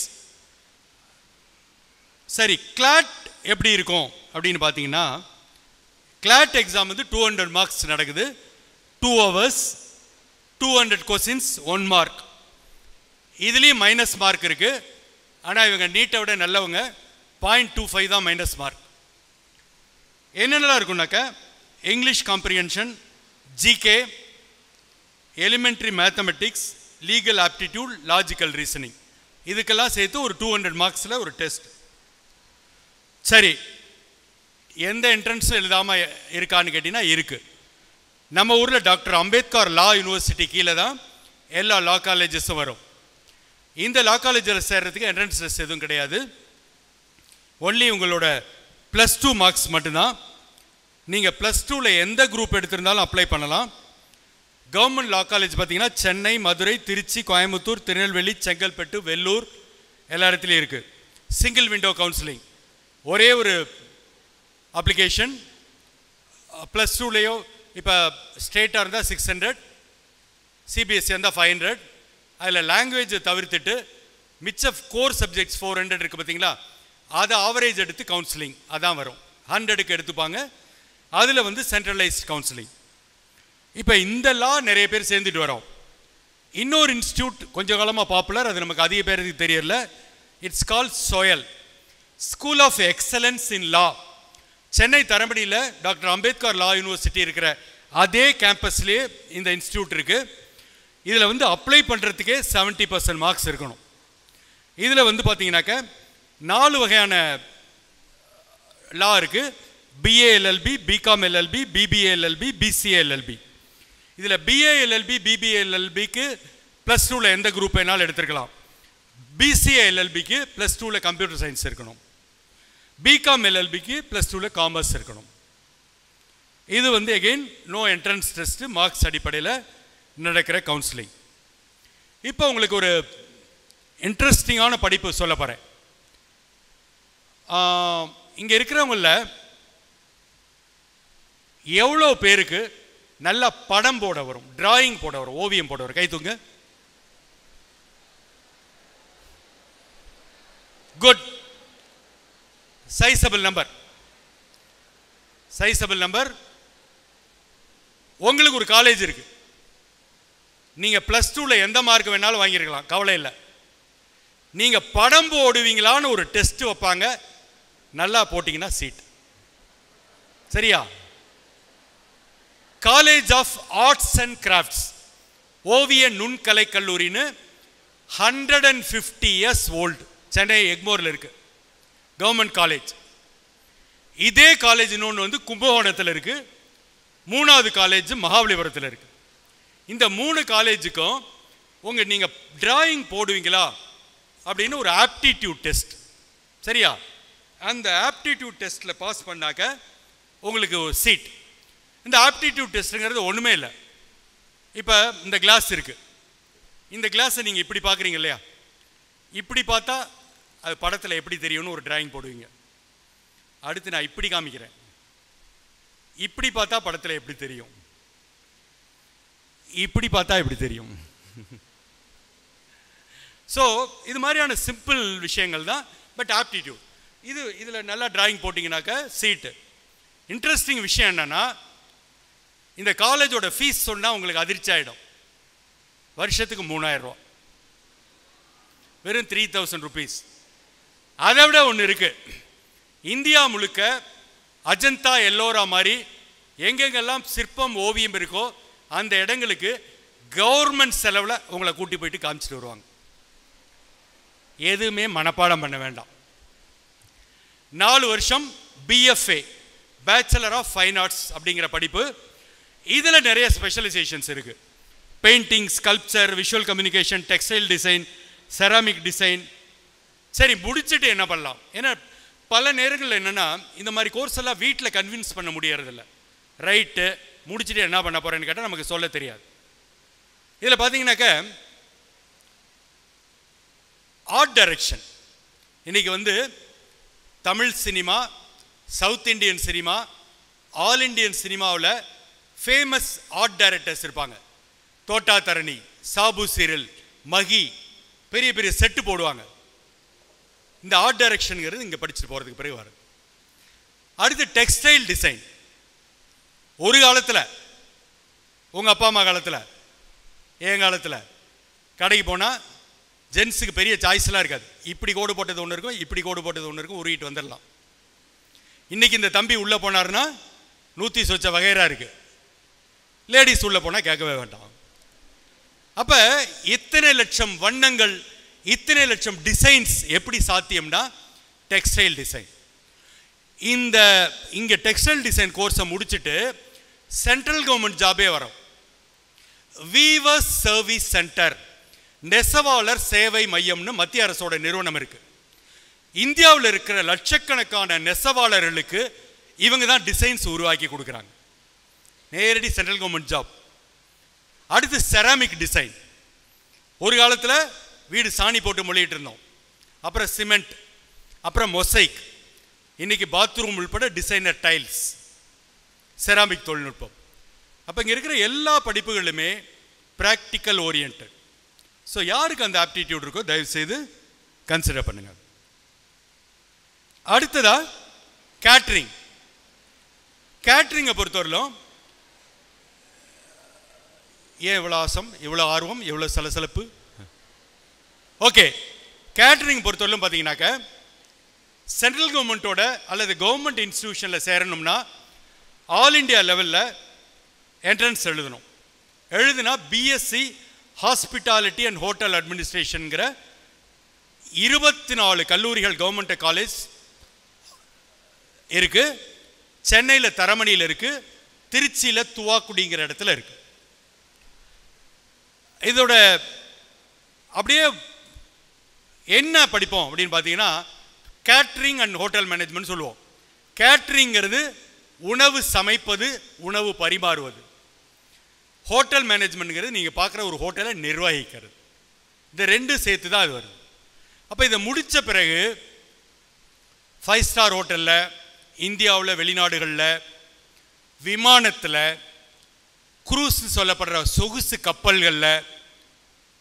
சரி, கிளாட் எப்படி இருக்கும் அப்படின்னு பார்த்தீங்கன்னா, கிளாட் எக்ஸாம் வந்து 200 மார்க்ஸ் நடக்குது, 2 hours, 200 கொஸ்டின்ஸ், 1 மார்க். இதுலேயும் மைனஸ் மார்க் இருக்கு. ஆனால் இவங்க நீட்டை விட நல்லவங்க, 0.25 தான் மைனஸ் மார்க். என்னென்னலாம் இருக்குன்னாக்கா, English comprehension, GK, elementary mathematics, legal aptitude, logical reasoning, இதுக்கெல்லாம் சேர்த்து ஒரு 200 மார்க்ஸில் ஒரு டெஸ்ட். சரி, எந்த என்ட்ரன்ஸும் எழுதாமல் இருக்கான்னு கேட்டிங்கன்னா இருக்குது. நம்ம ஊரில் டாக்டர் அம்பேத்கர் லா யூனிவர்சிட்டி கீழே தான் எல்லா லா காலேஜஸும் வரும். இந்த லா காலேஜில் சேர்கிறதுக்கு என்ட்ரன்ஸ் டெஸ்ட் எதுவும் கிடையாது. ஒன்லி உங்களோட +2 மார்க்ஸ் மட்டும்தான். நீங்கள் +2ல் எந்த குரூப் எடுத்திருந்தாலும் அப்ளை பண்ணலாம். கவர்மெண்ட் லா காலேஜ் பார்த்தீங்கன்னா சென்னை, மதுரை, திருச்சி, கோயம்புத்தூர், திருநெல்வேலி, செங்கல்பட்டு, வெள்ளூர் எல்லா இடத்துலையும் இருக்குது. சிங்கிள் விண்டோ கவுன்சிலிங், ஒரே ஒரு அப்ளிகேஷன். +2லேயோ இப்போ ஸ்டேட்டாக இருந்தால் 600, CBSE இருந்தால் 500. அதில் லாங்குவேஜை தவிர்த்துட்டு மிச்ச கோர் சப்ஜெக்ட்ஸ் 400 இருக்குது பார்த்தீங்களா, அதை ஆவரேஜ் எடுத்து கவுன்சிலிங் அதான் வரும். 100க்கு எடுத்துப்பாங்க. அதில் வந்து சென்ட்ரலைஸ்ட் கவுன்சிலிங். இப்போ இந்த லா நிறைய பேர் சேர்ந்துட்டு வரோம். இன்னொரு இன்ஸ்டியூட் கொஞ்சம் காலமாக பாப்புலர், அது நமக்கு அதிக பேருக்கு தெரியல. It's call SOEL, school of excellence in law. Chennai தரமணியில் டாக்டர் அம்பேத்கர் லா யூனிவர்சிட்டி இருக்கிற அதே கேம்பஸ்லேயே இந்த இன்ஸ்டியூட் இருக்குது. இதில் வந்து அப்ளை பண்ணுறதுக்கே 70% மார்க்ஸ் இருக்கணும். இதில் வந்து பார்த்தீங்கன்னாக்க 4 வகையான லா இருக்குது. BA LLB, BCom LLB, BBA LLB, BCA LLB. இதில் BA LLB, BBA LLBக்கு +2ல் எந்த குரூப் வேணாலும் எடுத்துருக்கலாம். BCA LLBக்கு +2ல் கம்ப்யூட்டர் சயின்ஸ் இருக்கணும். BCom LLBக்கு +2ல் காமர்ஸ் இருக்கணும். இது வந்து again no entrance test, marks அடிப்படையில் நடக்கிற கவுன்சிலிங். இப்போ உங்களுக்கு ஒரு இன்ட்ரெஸ்டிங்கான படிப்பு சொல்ல போகிறேன். இங்கே இருக்கிறவங்கள எவ்வளோ பேருக்கு நல்லா படம் போட வரும், டிராயிங் போட வரும், ஓவியம் போட வரும்? கை தூங்க. Good, sizeable number. Sizeable number. உங்களுக்கு ஒரு காலேஜ் இருக்கு, நீங்க +2ல எந்த மார்க் வேணாலும் வாங்கியிருக்கலாம், கவலை இல்லை. நீங்க படம் போடுவீங்களான்னு ஒரு டெஸ்ட் வைப்பாங்க, நல்லா போட்டீங்கன்னா சீட். சரியா? College of arts and crafts, ஓவிய நுண்கலை கல்லூரின்னு 150 இயர்ஸ் ஓல்டு, சென்னை எக்மோரில் இருக்கு, கவர்மெண்ட் காலேஜ். இதே காலேஜ் இன்னொன்று வந்து கும்பகோணத்தில் இருக்கு, 3வது காலேஜ் மகாபலிபுரத்தில் இருக்கு. இந்த 3 காலேஜுக்கும் நீங்கள் டிராயிங் போடுவீங்களா அப்படின்னு ஒரு ஆப்டிடியூட் டெஸ்ட், சரியா? அந்த ஆப்டிடியூட் டெஸ்ட்டில் பாஸ் பண்ணாக்க உங்களுக்கு ஒரு சீட். இந்த ஆப்டிடியூட் டெஸ்ட்டுங்கிறது ஒன்றுமே இல்லை. இப்போ இந்த கிளாஸ் இருக்குது. இந்த கிளாஸை நீங்கள் இப்படி பார்க்குறீங்க இல்லையா? இப்படி பார்த்தா அது படத்தில் எப்படி தெரியும்னு ஒரு டிராயிங் போடுவீங்க. அடுத்து நான் இப்படி காமிக்கிறேன். இப்படி பார்த்தா படத்தில் எப்படி தெரியும், இப்படி பார்த்தா எப்படி தெரியும். ஸோ இது மாதிரியான சிம்பிள் விஷயங்கள் தான். பட் ஆப்டிடியூட் இதில் நல்லா டிராயிங் போட்டிங்கனாக்கா சீட்டு. இன்ட்ரெஸ்டிங் விஷயம் என்னென்னா, இந்த காலேஜோட ஃபீஸ் சொன்னால் உங்களுக்கு அதிர்ச்சி ஆகிடும். வருஷத்துக்கு 3000 ரூபா, வெறும் 3000 rupees. அதை விட ஒன்று இருக்குது. இந்தியா முழுக்க அஜந்தா எல்லோரா மாதிரி எங்கெங்கெல்லாம் சிற்பம் ஓவியம் இருக்கோ அந்த இடங்களுக்கு கவர்மெண்ட் செலவில் உங்களை கூட்டி போயிட்டு காமிச்சிட்டு வருவாங்க. எதுவுமே மனப்பாடம் பண்ண வேண்டாம். 4 வருஷம் BFA, bachelor of fine arts அப்படிங்கிற படிப்பு. இதில் நிறைய ஸ்பெஷலைசேஷன்ஸ் இருக்குது. Painting, sculpture, visual communication, textile design, ceramic design. சரி, முடிச்சுட்டு என்ன பண்ணலாம்? ஏன்னா பல நேரங்களில் என்னென்னா இந்த மாதிரி கோர்ஸ் எல்லாம் வீட்டில் கன்வின்ஸ் பண்ண முடியறதில்ல. ரைட்டு, முடிச்சுட்டு என்ன பண்ண போகிறேன்னு கேட்டால் நமக்கு சொல்ல தெரியாது. இதில் பார்த்தீங்கன்னாக்க ஆர்ட் டைரக்ஷன். இன்றைக்கி Tamil cinema, south Indian cinema, all Indian சினிமாவில் ஃபேமஸ் ஆர்ட் டைரக்டர்ஸ் இருப்பாங்க. தோட்டா தரணி, சாபு சிரில், மகி, பெரிய பெரிய செட்டு போடுவாங்க. இந்த ஆர்ட் டைரக்ஷனுங்கிறது இங்கே படிச்சுட்டு போகிறதுக்கு பிறகு வருது. அடுத்து டெக்ஸ்டைல் டிசைன். ஒரு காலத்தில் உங்கள் அப்பா அம்மா காலத்தில், என் காலத்தில் கடைக்கு போனால் ஜென்ஸுக்கு பெரிய சாய்ஸ்லாம் இருக்காது. இப்படி கோடு போட்டது ஒன்று இருக்கும், இப்படி கோடு போட்டது ஒன்று இருக்கும், உருகிட்டு வந்துடலாம். இன்றைக்கி இந்த தம்பி உள்ளே போனார்னா 100 சொச்ச வகைராக இருக்குது. லேடிஸ் உள்ளே போனால் கேட்கவே வேண்டாம். அப்போ இத்தனை லட்சம் வண்ணங்கள், இத்தனை லட்சம் டிசைன்ஸ் எப்படி சாத்தியம்னா டெக்ஸ்டைல் டிசைன். இங்கே டெக்ஸ்டைல் டிசைன் கோர்ஸை முடிச்சுட்டு சென்ட்ரல் கவர்மெண்ட் ஜாபே வரும். வீவர்ஸ் சர்வீஸ் சென்டர், நெசவாளர் சேவை மையம்னு மத்திய அரசோட நிறுவனம் இருக்கு. இந்தியாவில் இருக்கிற லட்சக்கணக்கான நெசவாளர்களுக்கு இவங்க தான் டிசைன்ஸ் உருவாக்கி கொடுக்குறாங்க. நேரடி சென்ட்ரல் கவர்மெண்ட் ஜாப். அடுத்து செராமிக் டிசைன். ஒரு காலத்தில் வீடு சாணி போட்டு மொழிகிட்டு இருந்தோம், அப்புறம் சிமெண்ட், அப்புறம் மொசைக், இன்னைக்கு பாத்ரூம் உள்பட டிசைனர் டைல்ஸ், செராமிக் தொழில்நுட்பம். அப்போ இங்கே இருக்கிற எல்லா படிப்புகளுமே ப்ராக்டிக்கல் ஓரியன்ட். ஸோ யாருக்கு அந்த ஆப்டிடியூட் இருக்கோ தயவு செய்து கன்சிடர் பண்ணுங்க. அடுத்ததா கேட்ரிங். கேட்ரிங்கை பொறுத்தவரையிலும் ஏன் இவ்வளோ ஆசம், இவ்வளோ ஆர்வம், இவ்வளோ சலசலப்பு? ஓகே, கேட்ரிங் பொறுத்தவரையிலும் பார்த்தீங்கன்னாக்க சென்ட்ரல் கவர்மெண்ட்டோட அல்லது கவர்மெண்ட் இன்ஸ்டிடியூஷனில் சேரணும்னா ஆல் இண்டியா லெவலில் என்ட்ரன்ஸ் எழுதணும். எழுதுனா பிஎஸ்சி ஹாஸ்பிட்டாலிட்டி அண்ட் ஹோட்டல் அட்மினிஸ்ட்ரேஷனுங்கிற 24 கல்லூரிகள் கவர்மெண்ட் காலேஜ் இருக்குது. சென்னையில் தரமணியில் இருக்குது, திருச்சியில் துவாக்குடிங்கிற இடத்துல இருக்குது. இதோட அப்படியே என்ன படிப்போம் அப்படின்னு பார்த்தீங்கன்னா கேட்ரிங் அண்ட் ஹோட்டல் மேனேஜ்மெண்ட் சொல்லுவோம். கேட்ரிங்கிறது உணவு சமைப்பது, உணவு பரிமாறுவது. ஹோட்டல் மேனேஜ்மெண்ட்ங்கிறது நீங்கள் பார்க்குற ஒரு ஹோட்டலை நிர்வகிக்கிறது. இந்த ரெண்டு சேர்த்து தான் அது வருது. அப்போ இதை முடித்த பிறகு 5 ஸ்டார் ஹோட்டலில், இந்தியாவில், வெளிநாடுகளில், விமானத்தில், குரூஸ்ன்னு சொல்லப்படுற சொகுசு கப்பல்களில்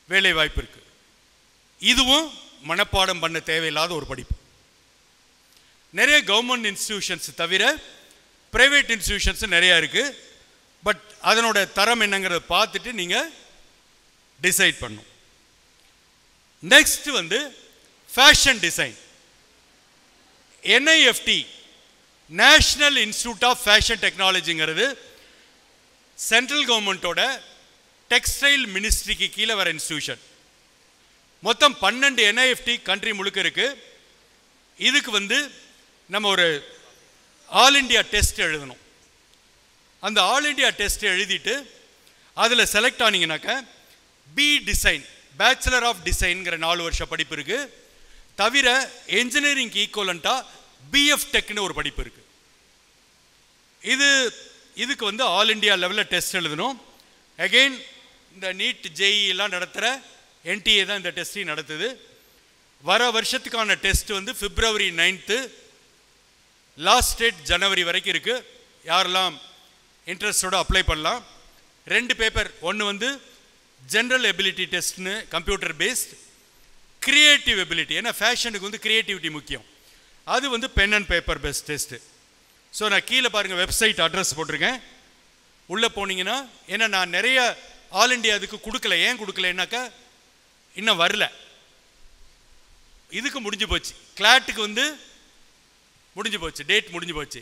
வேலை வாய்ப்பு இருக்குது. இதுவும் மனப்பாடம் பண்ண தேவையில்லாத ஒரு படிப்பு. நிறைய கவர்மெண்ட் இன்ஸ்டிடியூஷன்ஸ் தவிர ப்ரைவேட் இன்ஸ்டிடியூஷன்ஸ் நிறையா இருக்குது. பட் அதனோட தரம் என்னங்கிறத பார்த்துட்டு நீங்கள் டிசைட் பண்ணணும். Next fashion design. NIFT, national institute of fashion டெக்னாலஜிங்கிறது சென்ட்ரல் கவர்மெண்ட்டோட டெக்ஸ்டைல் மினிஸ்ட்ரிக்கு கீழே வர இன்ஸ்டிடியூஷன். மொத்தம் 12 NIFT கண்ட்ரி முழுக்க இருக்கு. இதுக்கு நம்ம ஒரு ஆல் இண்டியா டெஸ்ட் எழுதணும். அந்த ஆல் இண்டியா டெஸ்ட் எழுதிட்டு அதில் செலக்ட் ஆனீங்கன்னாக்க பி டிசைன், பேச்சுலர் ஆஃப் டிசைன்கிற 4 வருஷ படிப்பு இருக்கு. தவிர என்ஜினியரிங் ஈக்குவலண்டா பிஎஃப் டெக்னு ஒரு படிப்பு இருக்கு. இதுக்கு வந்து ஆல் இண்டியா லெவலில் டெஸ்ட் எழுதணும். அகெயின் இந்த நீட் ஜேஇ எல்லாம் நடத்துகிற என்டிஏ தான் இந்த டெஸ்ட்டையும் நடத்துது. வர வருஷத்துக்கான டெஸ்ட் வந்து February 9, லாஸ்ட் டேட் ஜனவரி வரைக்கும் இருக்கு. யாரெல்லாம் இன்ட்ரெஸ்டோட அப்ளை பண்ணலாம். 2 பேப்பர், ஒன்று வந்து ஜென்ரல் எபிலிட்டி டெஸ்ட்னு கம்ப்யூட்டர் பேஸ்ட், கிரியேட்டிவ் எபிலிட்டி, ஏன்னா ஃபேஷனுக்கு வந்து கிரியேட்டிவிட்டி முக்கியம், அது வந்து pen and paper based test. So நான் கீழே பாருங்கள் வெப்சைட் அட்ரஸ் போட்டிருக்கேன், உள்ளே போனீங்கன்னா, ஏன்னா நான் நிறைய ஆல் இண்டியா அதுக்கு கொடுக்கல. ஏன் கொடுக்கலன்னாக்கா இன்னும் வரல, இதுக்கு முடிஞ்சு போச்சு. கிளாட்டுக்கு வந்து முடிஞ்சு போச்சு, டேட் முடிஞ்சு போச்சு.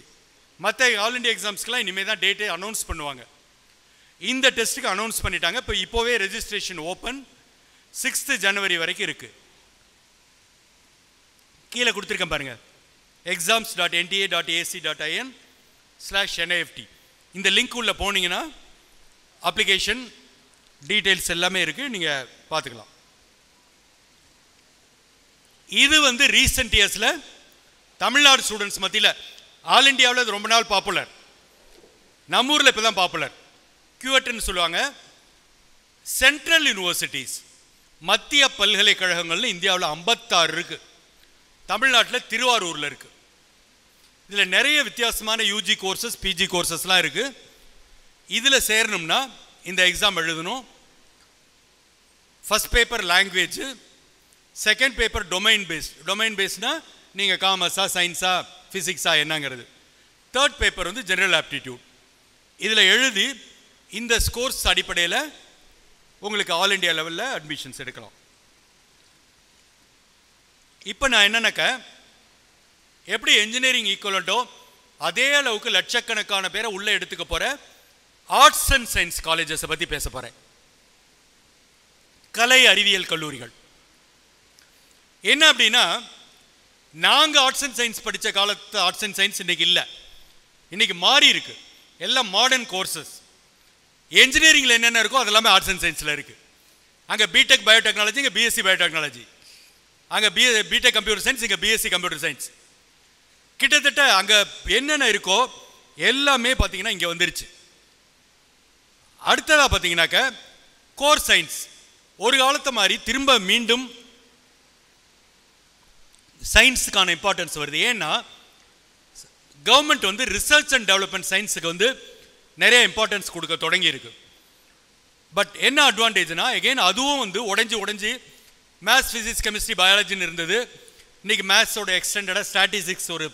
மற்ற ஆல் இண்டியா எக்ஸாம்ஸ்க்கெலாம் இனிமேல் தான் டேட்டே அனௌன்ஸ் பண்ணுவாங்க. இந்த டெஸ்ட்டுக்கு அனௌன்ஸ் பண்ணிட்டாங்க. இப்போவே ரெஜிஸ்ட்ரேஷன் ஓப்பன், 6 ஜனவரி வரைக்கும் இருக்குது. கீழே கொடுத்துருக்கேன் பாருங்கள், exams.nta.ac.in/NIFT. இந்த லிங்க் உள்ள போனீங்கன்னா அப்ளிகேஷன் டீட்டெயில்ஸ் எல்லாமே இருக்குது, நீங்கள் பார்த்துக்கலாம். இது வந்து ரீசெண்ட் இயர்ஸில் தமிழ்நாடு ஸ்டூடெண்ட்ஸ் மத்தியில், ஆல் இண்டியாவில் இது ரொம்ப நாள் பாப்புலர், நம்ம ஊரில் இப்போ தான் பாப்புலர். QETன்னு சொல்லுவாங்க. சென்ட்ரல் யூனிவர்சிட்டிஸ், மத்திய பல்கலைக்கழகங்கள்னு இந்தியாவில் 56 இருக்கு. தமிழ்நாட்டில் திருவாரூரில் இருக்கு. இதில் நிறைய வித்தியாசமான யூஜி கோர்சஸ், பிஜி கோர்சஸ்லாம் இருக்கு. இதில் சேரணும்னா இந்த எக்ஸாம் எழுதணும். First paper language, second paper domain based. Domain பேஸ்ட்னா நீங்கள் காமர்ஸா, சயின்ஸா, ஃபிசிக்ஸா என்னங்கிறது. தேர்ட் பேப்பர் வந்து ஜெனரல் ஆப்டிடியூட். இதில் எழுதி இந்த ஸ்கோர்ஸ் அடிப்படையில் உங்களுக்கு ஆல் இண்டியா லெவலில் அட்மிஷன்ஸ் எடுக்கலாம். இப்போ நான் என்னன்னாக்க, எப்படி என்ஜினியரிங் ஈக்குவலண்டோ அதே அளவுக்கு லட்சக்கணக்கான பேரை உள்ளே எடுத்துக்க போகிற ஆர்ட்ஸ் அண்ட் சயின்ஸ் காலேஜஸை பற்றி பேச போகிறேன். கலை அறிவியல் கல்லூரிகள் என்ன அப்படின்னா, நாங்கள் ஆர்ட்ஸ் அண்ட் சயின்ஸ் படித்த காலத்து ஆர்ட்ஸ் அண்ட் சயின்ஸ் இன்றைக்கி இல்லை, இன்றைக்கி மாறி இருக்கு. எல்லாம் மாடர்ன் கோர்சஸ். என்ஜினியரிங்கில் என்னென்ன இருக்கோ அதெல்லாமே ஆர்ட்ஸ் அண்ட் சயின்ஸில் இருக்குது. அங்கே பிடெக் பயோடெக்னாலஜி, இங்கே பிஎஸ்சி பயோடெக்னாலஜி. அங்கே பிடெக் கம்ப்யூட்டர் சயின்ஸ், இங்கே பிஎஸ்சி கம்ப்யூட்டர் சயின்ஸ். கிட்டத்தட்ட அங்கே என்னென்ன இருக்கோ எல்லாமே பார்த்தீங்கன்னா இங்கே வந்துருச்சு. அடுத்ததாக பார்த்தீங்கன்னாக்க கோர் சயின்ஸ் ஒரு காலத்தை மாதிரி திரும்ப மீண்டும் சயின்ஸுக்கான இம்பார்ட்டன்ஸ் வருது. ஏன்னா கவர்மெண்ட் வந்து ரிசர்ச் அண்ட் டெவலப்மெண்ட் சயின்ஸுக்கு வந்து நிறைய இம்பார்ட்டன்ஸ் கொடுக்க தொடங்கி இருக்கு. பட் என்ன அட்வான்டேஜ்னா, எகெயின் அதுவும் வந்து உடைஞ்சு மேத்ஸ், ஃபிசிக்ஸ், கெமிஸ்ட்ரி, பயாலஜின்னு இருந்தது. இன்றைக்கி மேத்ஸோட எக்ஸ்டெண்டடாக ஸ்டாட்டிஸ்டிக்ஸ் ஒரு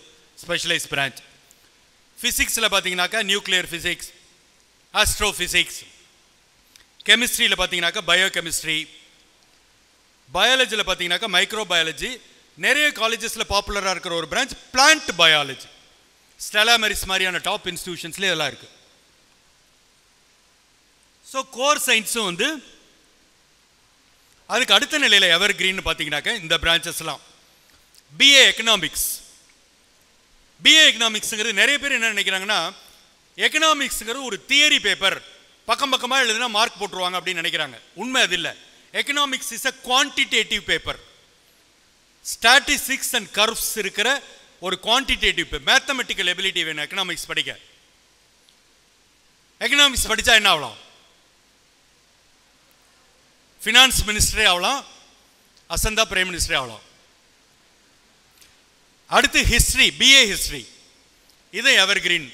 ஸ்பெஷலைஸ் பிரான்ச். ஃபிசிக்ஸில் பார்த்தீங்கன்னாக்கா நியூக்ளியர் ஃபிசிக்ஸ், ஆஸ்ட்ரோ ஃபிசிக்ஸ். கெமிஸ்ட்ரியில் பார்த்தீங்கன்னாக்கா பயோ கெமிஸ்ட்ரி. பயாலஜியில் பார்த்தீங்கன்னாக்கா மைக்ரோ பயாலஜி. நிறைய காலேஜஸில் பாப்புலராக இருக்கிற ஒரு branch plant biology. Stella Maris மாதிரியான டாப் இன்ஸ்டிடியூஷன்ஸ்லேயே இதெல்லாம் இருக்குது. ஸோ கோர் சயின்ஸும் வந்து அதுக்கு அடுத்த நிலையில் எவர் கிரீன் பார்த்தீங்கன்னாக்க இந்த பிரான்ச்சஸ்லாம். BA economics. பிஏ எக்கனாமிக்ஸுங்கிறது நிறைய பேர் என்ன நினைக்கிறாங்கன்னா, எக்கனாமிக்ஸுங்கிறது ஒரு தியரி பேப்பர், பக்கம் பக்கமாக எழுதுனா மார்க் போட்டுருவாங்க அப்படின்னு நினைக்கிறாங்க. உண்மை அது இல்லை. Economics is a quantitative paper. Statistics and curves இருக்கிற ஒரு குவான்டிடேட்டிவ் பேப்பர். மேத்தமெட்டிக்கல் எபிலிட்டி வேணும் எக்கனாமிக்ஸ் படிக்க. எக்கனாமிக்ஸ் படித்தா என்ன ஆகலாம்? ஃபினான்ஸ் மினிஸ்டரே ஆகலாம், அசந்தா பிரைம் மினிஸ்டரே ஆகலாம். அடுத்து ஹிஸ்ட்ரி, பிஏ ஹிஸ்ட்ரி, இது எவர் கிரீன்.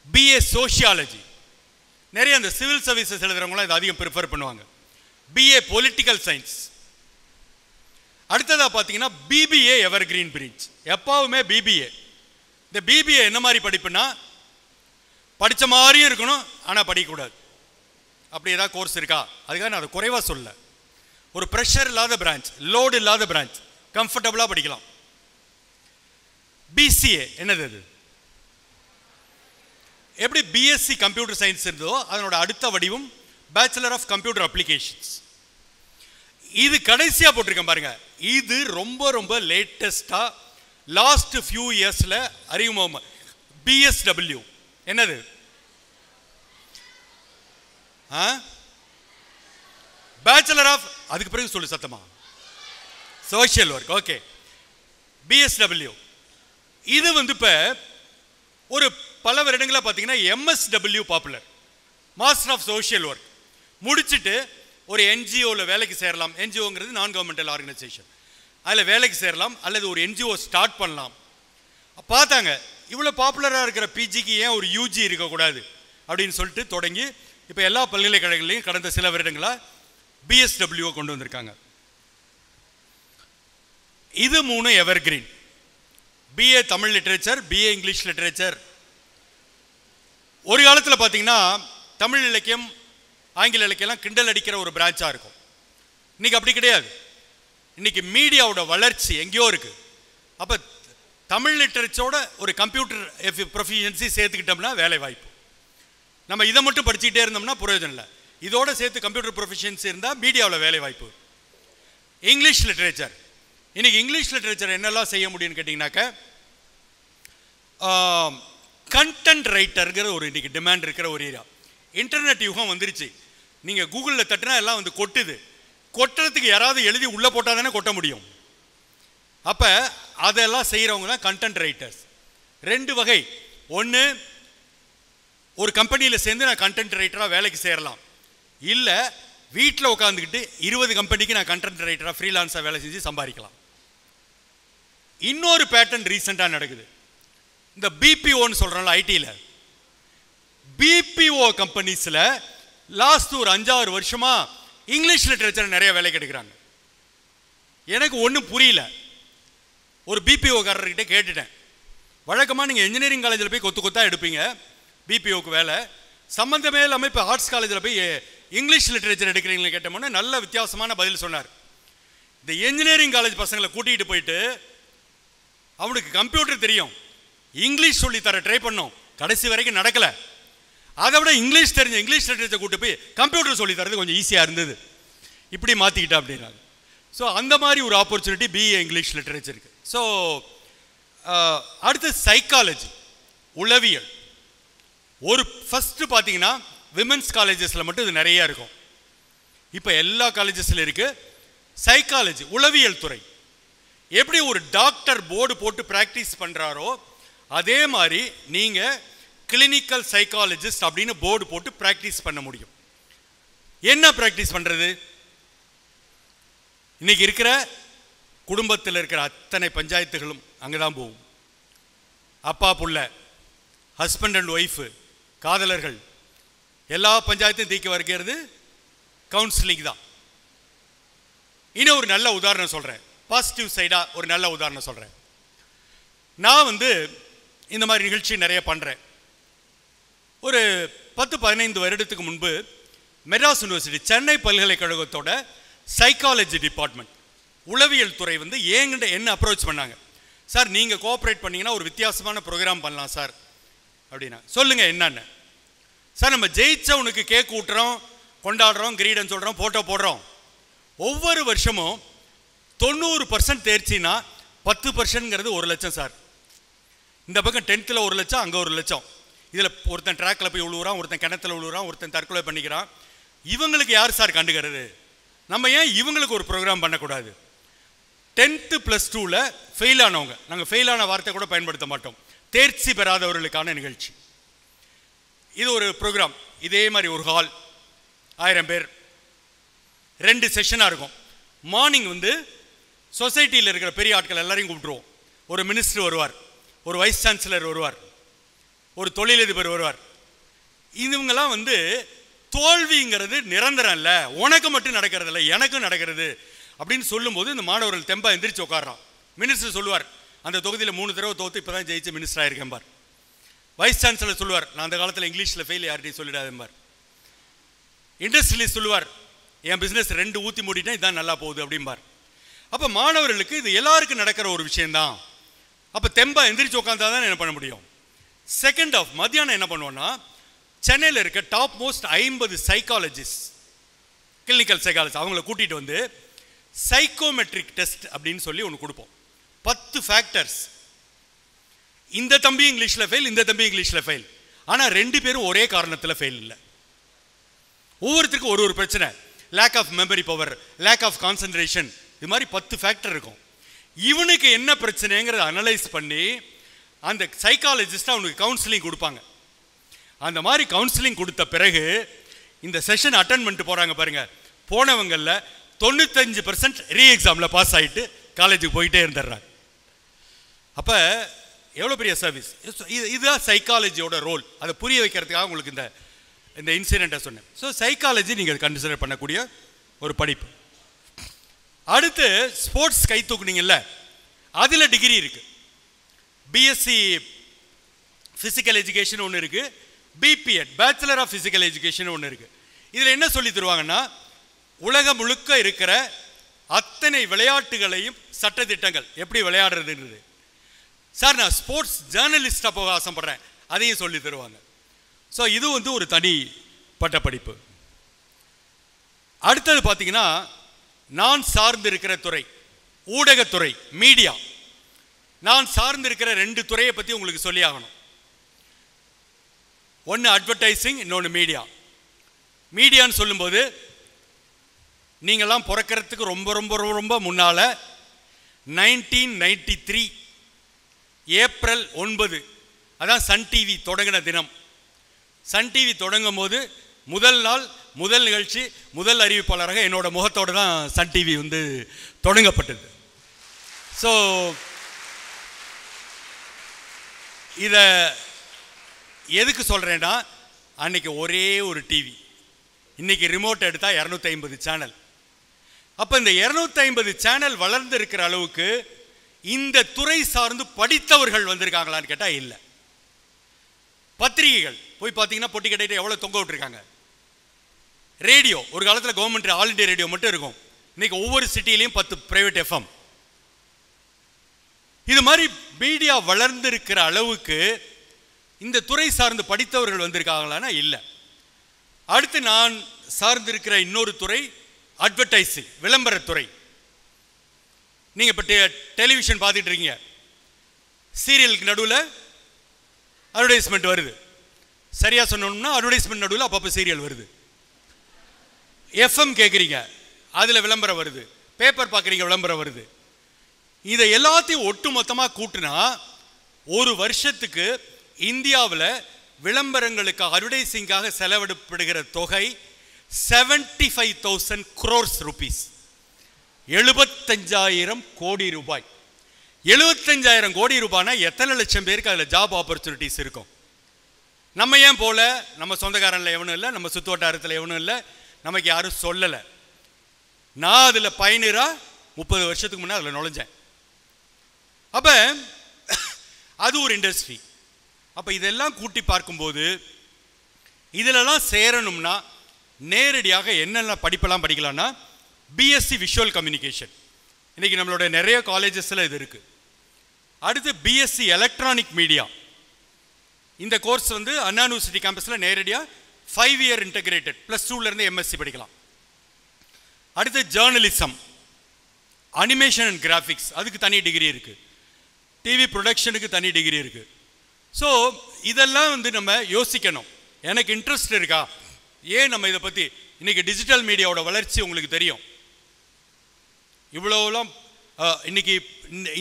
பிஏ சோஷியாலஜி, நிறைய அந்த சிவில் சர்வீசஸ் எழுதுறவங்களாம் இது அதிகம் ப்ரிஃபர் பண்ணுவாங்க. BA political science. அடுத்ததாக பார்த்தீங்கன்னா பிபிஏ எவர் கிரீன் பிரிஞ்ச். எப்பவுமே பிபிஏ. இந்த பிபிஏ என்ன மாதிரி படிப்புனா, படித்த மாதிரியும் இருக்கணும், ஆனால் படிக்கக்கூடாது. அப்படி ஏதாவது கோர்ஸ் இருக்கா? அதுக்காக நான் அதை குறைவாக சொல்ல. ஒரு ப்ரெஷர் இல்லாத பிரான்ச், லோடு இல்லாத பிரான்ச், கம்ஃபர்டபுளாக படிக்கலாம். பிசிஏ என்னது? அது எப்படி பிஎஸ்சி கம்ப்யூட்டர் சயின்ஸ் இருந்ததோ அதனோட அடுத்த வடிவம் பேச்சுலர் ஆஃப் கம்ப்யூட்டர் அப்ளிகேஷன்ஸ். இது கடைசியாக போட்டிருக்கேன் பாருங்க. இது ரொம்ப ரொம்ப லேட்டஸ்டாக லாஸ்ட் ஃபியூ இயர்ஸில் அறிமுகம். பிஎஸ்டபிள்யூ என்னது? பேச்சுலர் ஆஃப், அதுக்கு பிறகு சொல்லு சத்தமா, சோஷியல் ஒர்க். Okay, PSW. இது வந்து இப்போ ஒரு பல வருடங்களாக பார்த்தீங்கன்னா MSW popular, master of social work. முடிச்சுட்டு ஒரு என்ஜிஓவில் வேலைக்கு சேரலாம். என்ஜிஓங்கிறது நான் கவர்மெண்டல் ஆர்கனைசேஷன். அதில் வேலைக்கு சேரலாம் அல்லது ஒரு என்ஜிஓ ஸ்டார்ட் பண்ணலாம். பார்த்தாங்க இவ்வளோ பாப்புலராக இருக்கிற பிஜிக்கு ஏன் ஒரு யூஜி இருக்கக்கூடாது அப்படின்னு சொல்லிட்டு தொடங்கி இப்போ எல்லா பல்கலைக்கழகங்களையும் கடந்த சில வருடங்களாக பிஎஸ்டபிள்யூ கொண்டு வந்திருக்காங்க. இது 3 evergreen. BA Tamil literature, BA English literature. ஒரு காலத்தில் பார்த்தீங்கன்னா தமிழ் இலக்கியம் ஆங்கில இலக்கியம்லாம் கிண்டல் அடிக்கிற ஒரு பிரான்ச்சாக இருக்கும். இன்னைக்கு அப்படி கிடையாது. இன்னைக்கு மீடியாவோட வளர்ச்சி எங்கேயோ இருக்கு. அப்போ தமிழ் லிட்ரேச்சரோட ஒரு கம்ப்யூட்டர் ப்ரொஃபிஷியன்சி சேர்த்துக்கிட்டோம்னா வேலை வாய்ப்பு. நம்ம இதை மட்டும் படிச்சுக்கிட்டே இருந்தோம்னா பிரயோஜனம் இல்லை. இதோட சேர்த்து கம்ப்யூட்டர் ப்ரொஃபிஷியன்சி இருந்தால் மீடியாவில் வேலை வாய்ப்பு. இங்கிலீஷ் லிட்ரேச்சர், இன்னைக்கு இங்கிலீஷ் லிட்ரேச்சர் என்னெல்லாம் செய்ய முடியும்னு கேட்டிங்கனாக்க கண்டென்ட் ரைட்டருங்கிற ஒரு இன்னைக்கு டிமாண்ட் இருக்கிற ஒரு ஏரியா. இன்டர்நெட் யுகம் வந்துருச்சு. நீங்கள் கூகுளில் தட்டினா எல்லாம் வந்து கொட்டுது. கொட்டுறதுக்கு யாராவது எழுதி உள்ளே போட்டால் தானே கொட்ட முடியும். அப்போ அதெல்லாம் செய்கிறவங்க தான் கண்டென்ட் ரைட்டர்ஸ். 2 வகை. ஒன்று, ஒரு கம்பெனியில் சேர்ந்து நான் கண்டென்ட் ரைட்டராக வேலைக்கு சேரலாம். இல்லை வீட்டில் உட்காந்துக்கிட்டு 20 கம்பெனிக்கு நான் கண்டென்ட் ரைட்டராக ஃப்ரீலான்ஸாக வேலை செஞ்சு சம்பாதிக்கலாம். இன்னொரு பேட்டர்ன் ரீசெண்டாக நடக்குது. இந்த பிபிஓன்னு சொல்கிறோம்ல ஐடியில், பிபிஓ கம்பெனிஸில் லாஸ்ட் ஒரு 5-6 வருஷமாக இங்கிலீஷ் லிட்ரேச்சர் நிறைய வேலைக்கு எடுக்கிறாங்க. எனக்கு ஒன்றும் புரியல. ஒரு பிபிஓக்காரர்கிட்ட கேட்டுட்டேன், வழக்கமாக நீங்கள் இன்ஜினியரிங் காலேஜில் போய் கொத்தா எடுப்பீங்க பிபிஓக்கு வேலை, சம்மந்தமே இல்லாமல் இப்போ ஆர்ட்ஸ் காலேஜில் போய் இங்கிலீஷ் லிட்ரேச்சர் எடுக்கிறீங்களே கேட்டோம்னா நல்ல வித்தியாசமான பதில் சொன்னார். இந்த இன்ஜினியரிங் காலேஜ் பசங்களை கூட்டிகிட்டு போயிட்டு அவனுக்கு கம்ப்யூட்டர் தெரியும், இங்கிலீஷ் சொல்லி தர ட்ரை பண்ணோம், கடைசி வரைக்கும் நடக்கலை. அதை விட இங்கிலீஷ் தெரிஞ்ச இங்கிலீஷ் லிட்ரேச்சர் கூட்டு போய் கம்ப்யூட்டர் சொல்லி தரது கொஞ்சம் ஈஸியாக இருந்தது, இப்படி மாற்றிக்கிட்டா அப்படின்னாங்க. ஸோ அந்த மாதிரி ஒரு ஆப்பர்ச்சுனிட்டி பிஏ இங்கிலீஷ் லிட்ரேச்சருக்கு. ஸோ அடுத்து சைக்காலஜி, உளவியல். ஒரு ஃபஸ்ட்டு பார்த்தீங்கன்னா விமென்ஸ் காலேஜஸில் மட்டும் இது நிறையா இருக்கும். இப்போ எல்லா காலேஜஸில் இருக்குது. சைக்காலஜி, உளவியல் துறை. எப்படி ஒரு டாக்டர் போர்டு போட்டு ப்ராக்டிஸ் பண்ணுறாரோ அதே மாதிரி நீங்கள் கிளினிக்கல் சைக்காலஜிஸ்ட் அப்படின்னு போர்டு போட்டு ப்ராக்டிஸ் பண்ண முடியும். என்ன ப்ராக்டிஸ் பண்ணுறது? இன்னைக்கு இருக்கிற குடும்பத்தில் இருக்கிற அத்தனை பஞ்சாயத்துகளும் அங்கே தான் போகும். அப்பா புள்ள, ஹஸ்பண்ட் அண்ட் ஒய்ஃபு, காதலர்கள், எல்லா பஞ்சாயத்தையும் தீக்க வருகிறது கவுன்சிலிங் தான். இன்னும் ஒரு நல்ல உதாரணம் சொல்கிறேன், பாசிட்டிவ் சைடாக ஒரு நல்ல உதாரணம் சொல்கிறேன். நான் வந்து இந்த மாதிரி நிகழ்ச்சி நிறைய பண்ணுறேன். ஒரு 10-15 வருடத்துக்கு முன்பு மெட்ராஸ் யூனிவர்சிட்டி, சென்னை பல்கலைக்கழகத்தோட சைக்காலஜி டிபார்ட்மெண்ட், உளவியல் துறை வந்து ஏங்கிட்ட என்ன அப்ரோச் பண்ணாங்க, சார் நீங்கள் கோஆப்ரேட் பண்ணிங்கன்னா ஒரு வித்தியாசமான ப்ரோக்ராம் பண்ணலாம் சார் அப்படின்னா. சொல்லுங்கள் என்னன்னு. சார் நம்ம ஜெயிச்சவனுக்கு கேக் ஊட்டுறோம், கொண்டாடுறோம், கிரீடம் சொல்கிறோம், ஃபோட்டோ போடுறோம். ஒவ்வொரு வருஷமும் 90% தேர்ச்சின்னா 10%ங்கிறது 1 லட்சம் சார். இந்த பக்கம் 10th 1 லட்சம், அங்கே 1 லட்சம். இதில் ஒருத்தன் ட்ராக்கில் போய் விழுவுறான், ஒருத்தன் கிணத்துல விழுவுறான், ஒருத்தன் தற்கொலை பண்ணிக்கிறான். இவங்களுக்கு யார் சார் கண்டுக்கிறது? நம்ம ஏன் இவங்களுக்கு ஒரு ப்ரோக்ராம் பண்ணக்கூடாது? 10th +2ல் ஃபெயில் ஆனவங்க, நாங்கள் ஃபெயில் ஆன வார்த்தை கூட பயன்படுத்த மாட்டோம், தேர்ச்சி பெறாதவர்களுக்கான நிகழ்ச்சி. இது ஒரு ப்ரோக்ராம். இதே மாதிரி ஒரு ஹால், 1000 பேர், 2 செஷனாக இருக்கும். மார்னிங் வந்து சொசைட்டியில் இருக்கிற பெரிய ஆட்கள் எல்லாரையும் கூப்பிட்டுருவோம். ஒரு மினிஸ்டர் வருவார், ஒரு வைஸ் சான்சலர் வருவார், ஒரு தொழிலதிபர் வருவார். இவங்கெல்லாம் வந்து தோல்விங்கிறது நிரந்தரம் இல்லை, உனக்கு மட்டும் நடக்கிறது இல்லை, எனக்கும் நடக்கிறது அப்படின்னு சொல்லும்போது இந்த மாணவர்கள் தெம்பா எந்திரிச்சு உட்காடுறான். மினிஸ்டர் சொல்லுவார், அந்த தொகுதியில் 3 தடவை தோற்று இப்போ தான் ஜெயிச்சு மினிஸ்டர் ஆயிருக்கேன்பார். வைஸ் சான்சலர் சொல்லுவார், நான் அந்த காலத்தில் இங்கிலீஷில் ஃபெயில் யார்ட்டையும் சொல்லிடாதேன்பார். இண்டஸ்ட்ரியலிஸ்ட் சொல்லுவார், என் பிஸ்னஸ் 2 ஊற்றி மூடிட்டேன், இதான் நல்லா போகுது அப்படிம்பார். அப்போ மாணவர்களுக்கு இது எல்லாருக்கும் நடக்கிற ஒரு விஷயந்தான். அப்போ தெம்பா எந்திரிச்சு உட்காந்தா தான் என்ன பண்ண முடியும். செகண்ட் ஆஃப் மத்தியானம் என்ன பண்ணுவோன்னா, சென்னையில் இருக்க top most 50 psychologist, clinical psychologist, அவங்கள கூட்டிகிட்டு வந்து சைக்கோமெட்ரிக் டெஸ்ட் அப்படின்னு சொல்லி ஒன்று கொடுப்போம். 10 ஃபேக்டர்ஸ். இந்த தம்பி இங்கிலீஷில் ஃபெயில், இந்த தம்பி இங்கிலீஷில் ஃபெயில், ஆனால் 2 பேரும் ஒரே காரணத்தில் ஃபெயில் இல்லை. ஒவ்வொருத்தருக்கும் ஒரு ஒரு பிரச்சனை. Lack of memory power, lack of concentration, இது மாதிரி 10 ஃபேக்டர் இருக்கும். இவனுக்கு என்ன பிரச்சனைங்கிறத அனலைஸ் பண்ணி அந்த சைக்காலஜிஸ்ட் அவனுக்கு கவுன்சிலிங் கொடுப்பாங்க. அந்த மாதிரி கவுன்சிலிங் கொடுத்த பிறகு இந்த செஷன் அட்டன் பண்ணிட்டு போகிறாங்க பாருங்க, போனவங்களில் 95% ரீ எக்ஸாமில் பாஸ் ஆகிட்டு காலேஜுக்கு போயிட்டே இருந்துடுறாங்க. அப்போ எவ்வளோ பெரிய சர்வீஸ். இதுதான் சைக்காலஜியோட ரோல். அதை புரிய வைக்கிறதுக்காக உங்களுக்கு இந்த இன்சிடெண்ட்டை சொன்னேன். ஸோ சைக்காலஜி நீங்கள் கன்சிடர் பண்ணக்கூடிய ஒரு படிப்பு. அடுத்து ஸ்போர்ட்ஸ் கை தூக்குனீங்கல்ல, அதில் டிகிரி இருக்குது. பிஎஸ்சி ஃபிசிக்கல் எஜுகேஷன் ஒன்று இருக்குது, BPEd bachelor of physical education ஒன்று இருக்குது. இதில் என்ன சொல்லி தருவாங்கன்னா, உலகம் முழுக்க இருக்கிற அத்தனை விளையாட்டுகளையும் சட்டத்திட்டங்கள் எப்படி விளையாடுறதுன்றது. சார் நான் ஸ்போர்ட்ஸ் ஜேர்னலிஸ்டாக போக ஆசைப்படுறேன், அதையும் சொல்லி தருவாங்க. ஸோ இது வந்து ஒரு தனி பட்ட படிப்பு. அடுத்தது பார்த்தீங்கன்னா, நான் சார்ந்து இருக்கிற துறை ஊடகத்துறை, மீடியா. நான் சார்ந்து இருக்கிற 2 துறையை பற்றி உங்களுக்கு சொல்லி ஆகணும். ஒன்று அட்வர்டைசிங், இன்னொன்று மீடியா. மீடியான்னு சொல்லும்போது நீங்கள்லாம் பிறக்கிறதுக்கு ரொம்ப ரொம்ப ரொம்ப முன்னால் 1993 ஏப்ரல் 9 அதான் சன் டிவி தொடங்கின தினம். சன் டிவி தொடங்கும் போது முதல் நாள், முதல் நிகழ்ச்சி, முதல் அறிவிப்பாளராக என்னோட முகத்தோடு தான் சன் டிவி வந்து தொடங்கப்பட்டது. ஸோ இதை எதுக்கு சொல்கிறேன்னா, அன்னைக்கு ஒரே ஒரு டிவி, இன்னைக்கு ரிமோட் எடுத்தால் 250 சேனல். அப்போ இந்த 250 சேனல் வளர்ந்து இருக்கிற அளவுக்கு இந்த துறை சார்ந்து படித்தவர்கள் வந்திருக்காங்களான்னு கேட்டால் இல்லை. பத்திரிகைகள் போய் பார்த்தீங்கன்னா பொட்டி கட்டிட்டு எவ்வளோ தொங்க விட்டுருக்காங்க. ரேடியோ, ஒரு காலத்தில் கவர்மெண்ட் ஆல் இண்டியா ரேடியோ மட்டும் இருக்கும், இன்னைக்கு ஒவ்வொரு சிட்டிலையும் 10 பிரைவேட் எஃப்எம். இது மாதிரி மீடியா வளர்ந்து இருக்கிற அளவுக்கு இந்த துறை சார்ந்து படித்தவர்கள் வந்திருக்காங்களான்னா இல்லை. அடுத்து நான் சார்ந்திருக்கிற இன்னொரு துறை அட்வர்டைசிங், விளம்பரத்துறை. நீங்கள் இப்போ டெலிவிஷன் பார்த்துட்டு இருக்கீங்க, சீரியலுக்கு நடுவில் அட்வர்டைஸ்மெண்ட் வருது. சரியாக சொன்னோம்னா அட்வர்டைஸ்மெண்ட் நடுவில் அப்பப்போ சீரியல் வருது. எஃப்எம் கேட்குறீங்க, அதில் விளம்பரம் வருது. பேப்பர் பார்க்குறீங்க, விளம்பரம் வருது. இதை எல்லாத்தையும் ஒட்டு மொத்தமாக கூட்டினா ஒரு வருஷத்துக்கு இந்தியாவில் விளம்பரங்களுக்காக, அட்வர்டைசிங்காக செலவிடப்படுகிற தொகை 75,000 crores rupees, 75,000 கோடி ரூபாய். 75,000 கோடி ரூபாய்னா எத்தனை லட்சம் பேருக்கு அதில் ஜாப் ஆப்பர்ச்சுனிட்டிஸ் இருக்கும்? நம்ம ஏன் போல? நம்ம சொந்தக்காரனில் எவனும் இல்லை, நம்ம சுற்று வட்டாரத்தில் எவனும் இல்லை, நமக்கு யாரும் சொல்லலை. நான் அதில் பயணிராக 30 வருஷத்துக்கு முன்னே அதில் நுழைஞ்சேன். அப்போ அது ஒரு இண்டஸ்ட்ரி. அப்போ இதெல்லாம் கூட்டி பார்க்கும்போது இதிலெல்லாம் சேரணும்னா நேரடியாக என்னென்ன படிப்பெல்லாம் படிக்கலாம்னா, பிஎஸ்சி விஷுவல் கம்யூனிகேஷன், இன்றைக்கி நம்மளோட நிறைய காலேஜஸில் இது இருக்குது. அடுத்து பிஎஸ்சி எலக்ட்ரானிக் மீடியா, இந்த கோர்ஸ் வந்து அண்ணா யூனிவர்சிட்டி கேம்பஸில் நேரடியாக 5 year இன்டகிரேட்டட், +2லேருந்து எம்எஸ்சி படிக்கலாம். அடுத்து ஜேர்னலிசம், அனிமேஷன் அண்ட் கிராஃபிக்ஸ், அதுக்கு தனி டிகிரி இருக்குது. டிவி ப்ரொடக்ஷனுக்கு தனி டிகிரி இருக்குது. ஸோ இதெல்லாம் வந்து நம்ம யோசிக்கணும். எனக்கு இன்ட்ரெஸ்ட் இருக்கா? ஏன் நம்ம இதை பற்றி, இன்றைக்கி டிஜிட்டல் மீடியாவோட வளர்ச்சி உங்களுக்கு தெரியும். இவ்வளோலாம் இன்றைக்கி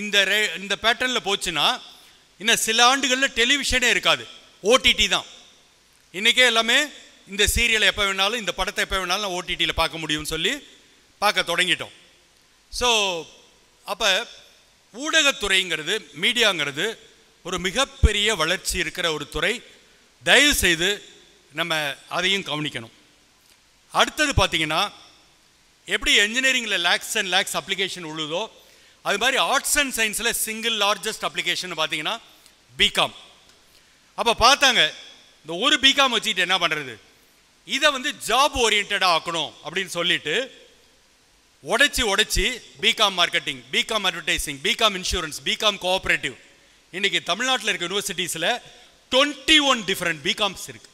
இந்த பேட்டர்னில் போச்சுன்னா இன்னும் சில ஆண்டுகளில் டெலிவிஷனே இருக்காது, ஓடிடி தான். இன்றைக்கே எல்லாமே இந்த சீரியலை எப்போ வேணாலும், இந்த படத்தை எப்போ வேணாலும் நான் ஓடிடியில் பார்க்க முடியும்னு சொல்லி பார்க்க தொடங்கிட்டோம். ஸோ அப்போ ஊடகத்துறைங்கிறது, மீடியாங்கிறது ஒரு மிகப்பெரிய வளர்ச்சி இருக்கிற ஒரு துறை. தயவு செய்து நம்ம அதையும் கவனிக்கணும். அடுத்தது பார்த்தீங்கன்னா, எப்படி என்ஜினியரிங்கில் லேக்ஸ் அண்ட் லேக்ஸ் அப்ளிகேஷன் உள்ளதோ அது மாதிரி ஆர்ட்ஸ் அண்ட் சயின்ஸில் சிங்கிள் லார்ஜஸ்ட் அப்ளிகேஷன் பார்த்தீங்கன்னா பிகாம். அப்போ பார்த்தாங்க, இந்த ஒரு பிகாம் வச்சுக்கிட்டு என்ன பண்ணுறது, இதை வந்து ஜாப் ஓரியன்டாக ஆக்கணும் அப்படின்னு சொல்லிட்டு உடைச்சி BCom marketing, BCom advertising, BCom insurance, BCom cooperative. இன்றைக்கி தமிழ்நாட்டில் இருக்க யூனிவர்சிட்டிஸில் 21 டிஃப்ரெண்ட் பிகாம்ஸ் இருக்குது,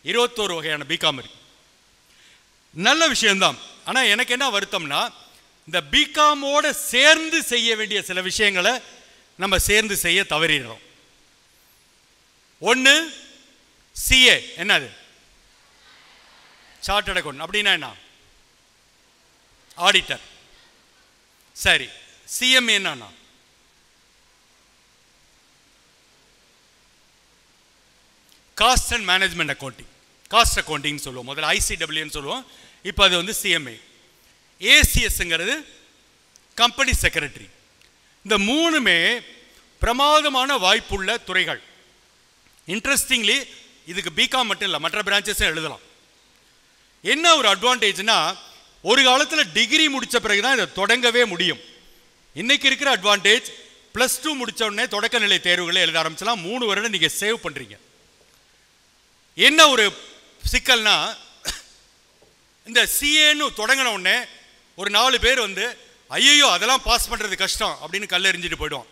21 வகையான பிகாம் இருக்குது. நல்ல விஷயம்தான். ஆனால் எனக்கு என்ன வருத்தம்னா, இந்த பிகாமோட சேர்ந்து செய்ய வேண்டிய சில விஷயங்களை நம்ம சேர்ந்து செய்ய தவறிடுறோம். ஒன்று சிஏ, என்னது சார்ட்டர்ட் அக்கௌண்ட் அப்படின்னா என்ன? ஆடிட்டர். சரி, சிஎம்ஏ என்னன்னா? Cost and management accounting, cost accounting சொல்லுவோம். முதல்ல ஐசிடபிள்யூன்னு சொல்லுவோம், இப்போ அது வந்து சிஎம்ஏ. ஏசிஎஸ்ங்கிறது company secretary. இந்த மூணுமே பிரமாதமான வாய்ப்புள்ள துறைகள். இன்ட்ரெஸ்டிங்லி இதுக்கு பிகாம் மட்டும் இல்லை, மற்ற பிரான்ச்சஸும் எழுதலாம். என்ன ஒரு அட்வான்டேஜ்னா, ஒரு காலத்தில் டிகிரி முடித்த பிறகு தான் இதை தொடங்கவே முடியும். இன்னைக்கு இருக்கிற அட்வான்டேஜ் +2 முடித்த உடனே தொடக்க நிலை தேர்வுகளை எழுத ஆரம்பிச்சலாம். 3 வருடம் நீங்கள் சேவ் பண்ணுறீங்க. என்ன ஒரு சிக்கல்னா, இந்த சிஏன்னு தொடங்கின உடனே ஒரு 4 பேர் வந்து ஐயோ அதெல்லாம் பாஸ் பண்ணுறது கஷ்டம் அப்படின்னு கல்லெறிஞ்சிட்டு போயிடுவான்.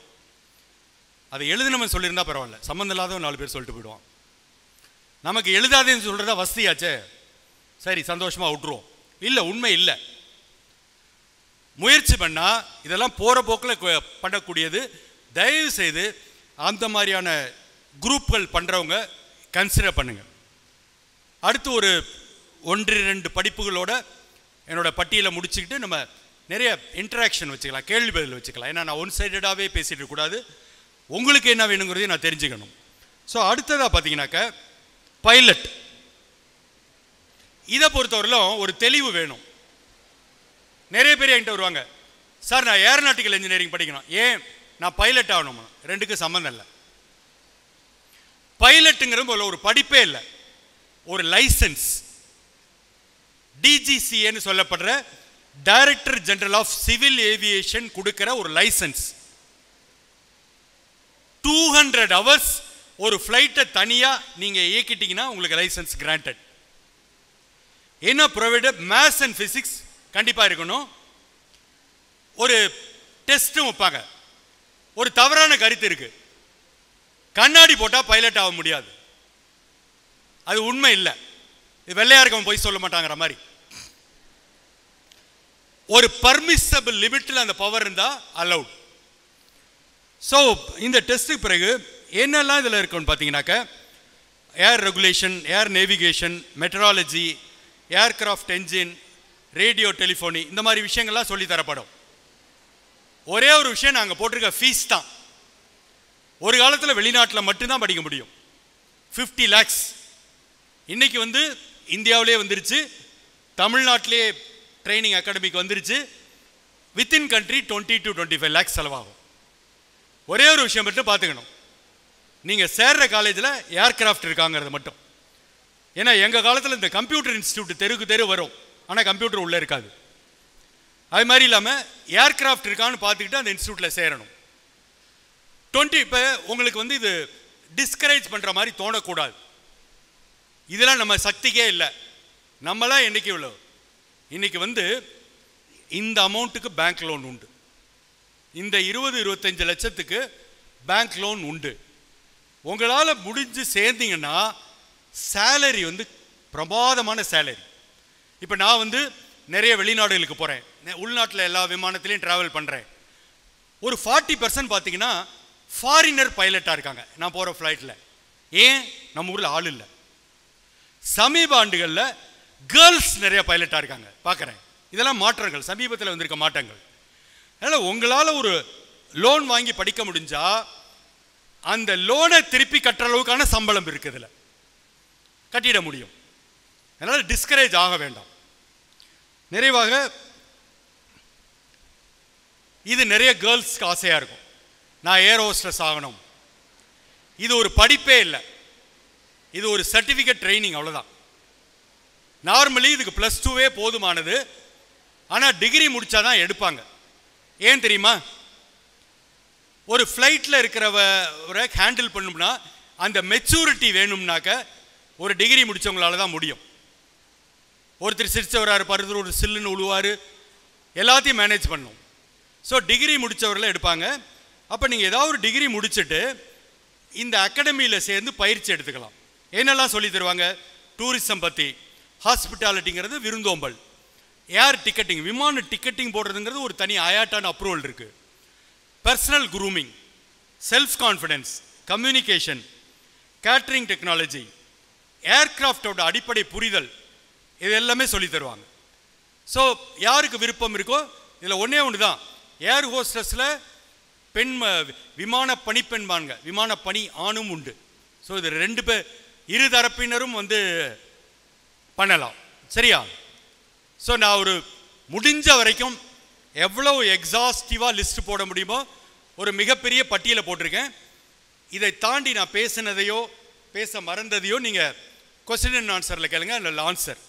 அதை எழுதுனவன் சொல்லியிருந்தா பரவாயில்ல, சம்மந்தம் இல்லாத 4 பேர் சொல்லிட்டு போயிடுவான். நமக்கு எழுதாதேன்னு சொல்கிறதா வசதியாச்சே, சரி சந்தோஷமாக விட்டுருவோம். இல்லை, உண்மை இல்லை. முயற்சி பண்ணால் இதெல்லாம் போகிற போக்கில் பண்ணக்கூடியது. தயவு செய்து அந்த மாதிரியான குரூப்கள் பண்ணுறவங்க கன்சிடர் பண்ணுங்க. அடுத்து ஒரு 1-2 படிப்புகளோட என்னோட பட்டியலை முடிச்சுக்கிட்டு நம்ம நிறைய இன்டராக்ஷன் வச்சுக்கலாம், கேள்வி பதில் வச்சுக்கலாம். ஏன்னா நான் ஒன் சைடடாகவே பேசிட்டு இருக்கக்கூடாது, உங்களுக்கு என்ன வேணுங்கிறதையும் நான் தெரிஞ்சுக்கணும். ஸோ அடுத்ததாக பார்த்தீங்கன்னாக்க பைலட். இதை பொறுத்தவரையிலும் ஒரு தெளிவு வேணும். நிறைய பேர் என்கிட்ட வருவாங்க, சார் நான் ஏரோநாட்டிக்கல் இன்ஜினியரிங் படிக்கணும், ஏன் நான் பைலட் ஆகணும்? ரெண்டுக்கும் சம்மந்தம் இல்லை. பைலட்டுங்கிறது ஒரு படிப்பே இல்லை, ஒரு லைசன்ஸ். டிஜிசிஏன்னு சொல்லப்படுற director general of civil aviation கொடுக்கிற ஒரு லைசன்ஸ். 200 hours ஒரு ஃப்ளைட்டை தனியாக நீங்கள் இயக்கிட்டீங்கன்னா உங்களுக்கு லைசன்ஸ் கிராண்டட். என்ன ப்ரொவைடட்? மேத்ஸ் அண்ட் ஃபிசிக்ஸ் கண்டிப்பாக இருக்கணும். ஒரு டெஸ்ட்டும் வைப்பாங்க. ஒரு தவறான கருத்து இருக்கு, கண்ணாடி போட்டால் பைலட் ஆக முடியாது. அது உண்மை இல்லை. இது வெள்ளையா இருக்கவன் போய் சொல்ல மாட்டாங்கிற மாதிரி. ஒரு பர்மிசபிள் லிமிட்டில் அந்த பவர் இருந்தால் அலவுட். ஸோ இந்த டெஸ்ட்டுக்கு பிறகு என்னெல்லாம் இதில் இருக்குன்னு பார்த்தீங்கன்னாக்க, air regulation, air navigation, meteorology, aircraft engine, radio telephony, இந்த மாதிரி விஷயங்கள்லாம் சொல்லி தரப்படும். ஒரே ஒரு விஷயம், நாங்கள் போட்டிருக்க ஃபீஸ் தான். ஒரு காலத்தில் வெளிநாட்டில் மட்டும்தான் படிக்க முடியும். 50 lakhs. இன்னைக்கு வந்து இந்தியாவிலே வந்துருச்சு, தமிழ்நாட்டிலே ட்ரைனிங் அகாடமிக்கு வந்துருச்சு. வித்தின் கண்ட்ரி 20 to 25 lakhs செலவாகும். ஒரே ஒரு விஷயம் மட்டும் பார்த்துக்கணும், நீங்கள் சேர்ற காலேஜில் ஏர்கிராஃப்ட் இருக்காங்கிறது மட்டும். ஏன்னா எங்கள் காலத்தில் இந்த கம்ப்யூட்டர் இன்ஸ்டியூட் தெருக்கு தெரு வரும், ஆனால் கம்ப்யூட்டர் உள்ளே இருக்காது. அது மாதிரி இல்லாமல் ஏர்கிராஃப்ட் இருக்கான்னு பார்த்துக்கிட்டு அந்த இன்ஸ்டியூட்டில் சேரணும். 20 இப்போ உங்களுக்கு வந்து இது டிஸ்கரேஜ் பண்ணுற மாதிரி தோணக்கூடாது. இதெல்லாம் நம்ம சக்திக்கே இல்லை. நம்மளாம் என்றைக்கு இவ்வளோ, இன்னைக்கு வந்து இந்த அமௌண்ட்டுக்கு பேங்க் லோன் உண்டு, இந்த 20-25 லட்சத்துக்கு பேங்க் லோன் உண்டு. உங்களால் முடிஞ்சு சேர்ந்தீங்கன்னா சேலரி வந்து பிரமாதமான சேலரி. இப்போ நான் வந்து நிறைய வெளிநாடுகளுக்கு போகிறேன், உள்நாட்டில் எல்லா விமானத்திலையும் ட்ராவல் பண்ணுறேன். ஒரு 40% பார்த்தீங்கன்னா ஃபாரினர் பைலட்டாக இருக்காங்க நான் போகிற ஃப்ளைட்டில். ஏன்? நம்ம ஊரில் ஆள் இல்லை. சமீப ஆண்டுகளில் கேர்ள்ஸ் நிறைய பைலட்டாக இருக்காங்க பார்க்குறேன். இதெல்லாம் மாற்றங்கள், சமீபத்தில் வந்திருக்க மாற்றங்கள். அதனால் உங்களால் ஒரு லோன் வாங்கி படிக்க முடிஞ்சா அந்த லோனை திருப்பி கட்டுற அளவுக்கான சம்பளம் இருக்குதுல, கட்டிட முடியும். அதனால் டிஸ்கரேஜ் ஆக வேண்டாம். நிறைவாக, இது நிறைய கேர்ள்ஸ்க்கு ஆசையாக இருக்கும், நான் ஏர் ஹோஸ்டஸ் ஆகணும். இது ஒரு படிப்பே இல்லை, இது ஒரு சர்டிஃபிகேட் ட்ரைனிங், அவ்வளோதான். நார்மலி இதுக்கு +2 போதுமானது. ஆனால் டிகிரி முடித்தாதான் எடுப்பாங்க. ஏன் தெரியுமா? ஒரு ஃப்ளைட்டில் இருக்கிறவரை ஹேண்டில் பண்ணணும்னா அந்த மெச்சூரிட்டி வேணும்னாக்க ஒரு டிகிரி முடித்தவங்களால தான் முடியும். ஒருத்தர் சிரிச்சவராக இருப்பார், ஒரு சில்லுன்னு உழுவார், எல்லாத்தையும் மேனேஜ் பண்ணணும். ஸோ டிகிரி முடித்தவர்களை எடுப்பாங்க. அப்போ நீங்கள் ஏதாவது ஒரு டிகிரி முடிச்சுட்டு இந்த அகாடமியில் சேர்ந்து பயிற்சி எடுத்துக்கலாம். என்னெல்லாம் சொல்லி தருவாங்க? டூரிசம் பற்றி, ஹாஸ்பிட்டாலிட்டிங்கிறது விருந்தோம்பல், ஏர் டிக்கெட்டிங், விமான டிக்கெட்டிங் போடுறதுங்கிறது ஒரு தனி அயாட்டான அப்ரூவல் இருக்குது, personal grooming, self confidence, communication, catering technology, ஏர்கிராஃப்டோட அடிப்படை புரிதல், இது எல்லாமே சொல்லி தருவாங்க. ஸோ யாருக்கு விருப்பம் இருக்கோ இதில் ஒன்றே ஒன்று தான், ஏர் ஹோஸ்டஸில் விமான பணிப்பெண்பாங்க, விமான பணி ஆணும் உண்டு. ஸோ இது இரு தரப்பினரும் வந்து பண்ணலாம். சரியா? ஸோ நான் ஒரு முடிஞ்ச வரைக்கும் எவ்வளோ எக்ஸாஸ்டிவாக லிஸ்ட் போட முடியுமோ ஒரு மிகப்பெரிய பட்டியலை போட்டிருக்கேன். இதை தாண்டி நான் பேசினதையோ பேச மறந்ததையோ நீங்கள் கொஸ்டின் அண்ட் ஆன்சரில் கேளுங்க, அதில் ஆன்சர்